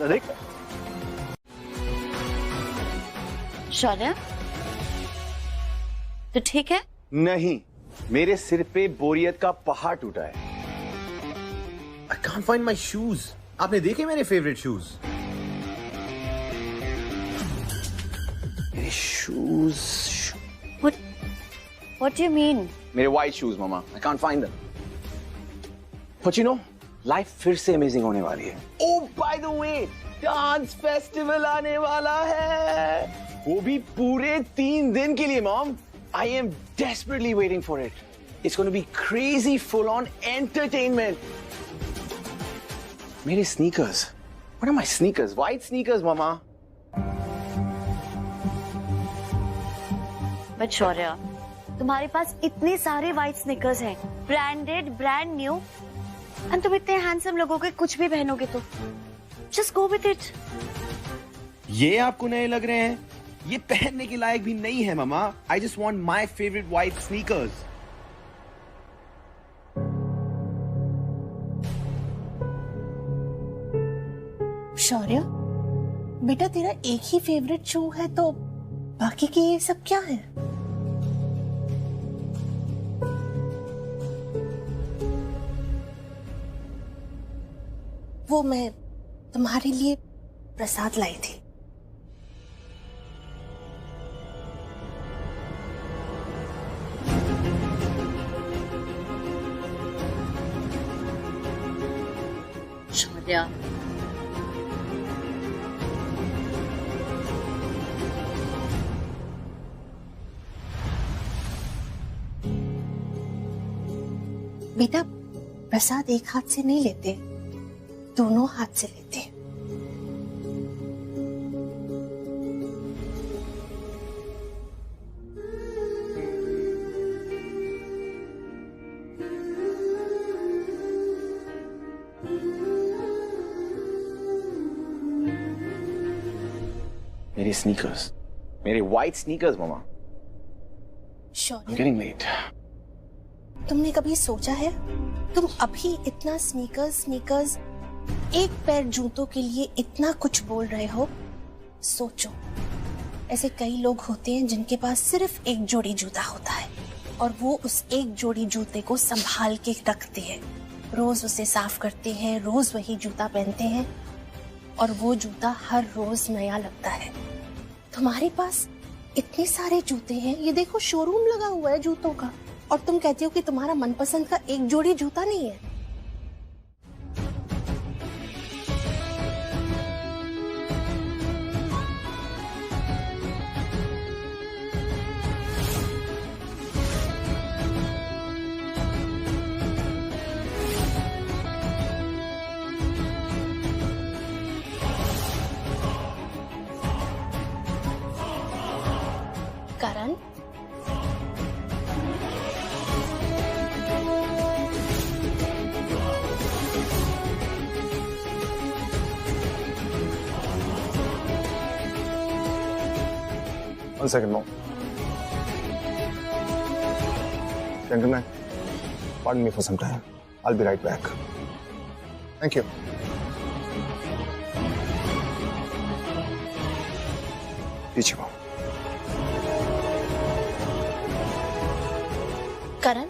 देख शौर्य, तो ठीक है? नहीं, मेरे सिर पे बोरियत का पहाड़ टूटा है। I can't find my shoes. आपने देखे मेरे फेवरेट शूज? मेरे shoes. What do you mean? मेरे white shoes, mama. I can't find them. But you know, life फिर से amazing होने वाली है। Oh, by the way, dance festival आने वाला है। वो भी पूरे 3 दिन के लिए, mom. I am desperately waiting for it. It's going to be crazy, full-on entertainment. मेरे sneakers. What are my sneakers? White sneakers, mama. But शौर्य, तुम्हारे पास इतने सारे व्हाइट स्नीकर्स हैं, ब्रांडेड, ब्रांड न्यू, एंड तुम इतने हैंडसम लोगों के कुछ भी पहनोगे तो जस्ट गो विद इट। ये आपको नए लग रहे हैं? ये पहनने के लायक भी नहीं है, मामा। I just want my favorite white sneakers. शौर्य, बेटा तेरा एक ही फेवरेट शू है तो बाकी के ये सब क्या है? वो मैं तुम्हारे लिए प्रसाद लाई थी। शौर्य, बेटा प्रसाद एक हाथ से नहीं लेते, दोनों हाथ से लेते हैं। मेरे स्नीकर्स, मेरे white sneakers, mama. I'm getting late. तुमने कभी सोचा है तुम अभी इतना स्नीकर्स एक पैर जूतों के लिए इतना कुछ बोल रहे हो? सोचो, ऐसे कई लोग होते हैं जिनके पास सिर्फ एक जोड़ी जूता होता है और वो उस एक जोड़ी जूते को संभाल के रखते हैं, रोज उसे साफ करते हैं, रोज वही जूता पहनते हैं और वो जूता हर रोज नया लगता है। तुम्हारे पास इतने सारे जूते हैं, ये देखो शोरूम लगा हुआ है जूतों का, और तुम कहती हो कि तुम्हारा मनपसंद का एक जोड़ी जूता नहीं है। करण, One second, Mom. Gentlemen, pardon me for some time. I'll be right back. Thank you. पीछे आओ। करण,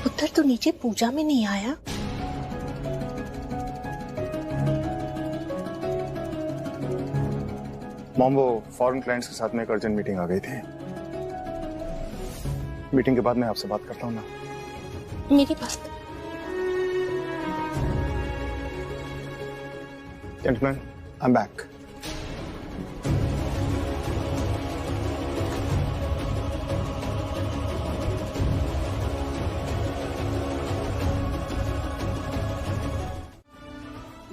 पुत्र तो नीचे पूजा में नहीं आया? मॉम, वो फॉरेन क्लाइंट्स के साथ में एक अर्जेंट मीटिंग आ गई थी। मीटिंग के बाद मैं आपसे बात करता हूँ ना। मेरी बात? Gentlemen, I'm back.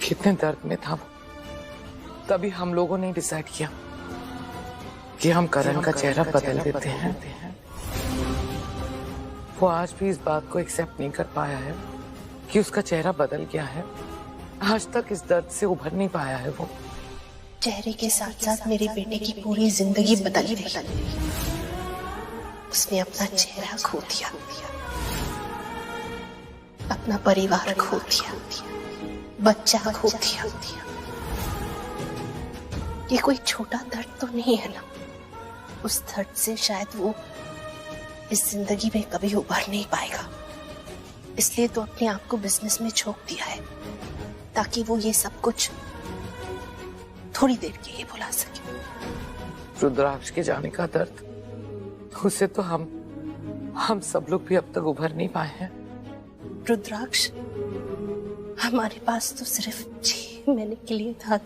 कितने दर्द में था वो, तभी हम लोगों ने डिसाइड किया कि हम करण का चेहरा बदल देते हैं। वो आज भी इस बात को एक्सेप्ट नहीं कर पाया है कि उसका चेहरा बदल गया है। आज तक इस दर्द से उभर नहीं पाया है वो। चेहरे के साथ साथ मेरे बेटे की पूरी जिंदगी बदल गई। उसने अपना चेहरा खो दिया, अपना परिवार खो दिया, बच्चा खो दिया। ये कोई छोटा दर्द तो नहीं है ना। उस दर्द से शायद वो इस जिंदगी में कभी उभर नहीं पाएगा। इसलिए तो अपने आप को बिजनेस में झोंक दिया है, ताकि वो ये सब कुछ थोड़ी देर के लिए बुला सके। रुद्राक्ष के जाने का दर्द, उसे तो हम सब लोग भी अब तक उभर नहीं पाए हैं। रुद्राक्ष हमारे पास तो सिर्फ 6 महीने के लिए था।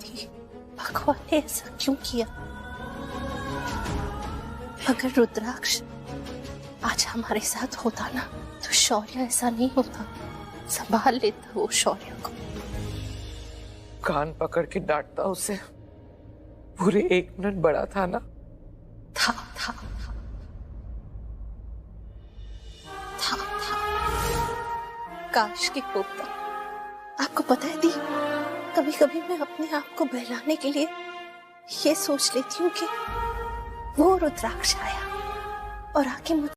भगवान ने ऐसा क्यों किया? अगर रुद्राक्ष आज हमारे साथ होता ना, तो शौर्य ऐसा नहीं होता, संभाल लेता वो शौर्य को। कान पकड़ के डांटता उसे, पूरे 1 मिनट बड़ा था ना? था। काश के होता। आपको पता है दी, कभी कभी मैं अपने आप को बहलाने के लिए ये सोच लेती हूँ कि वो रुद्राक्ष आया और आके मुझे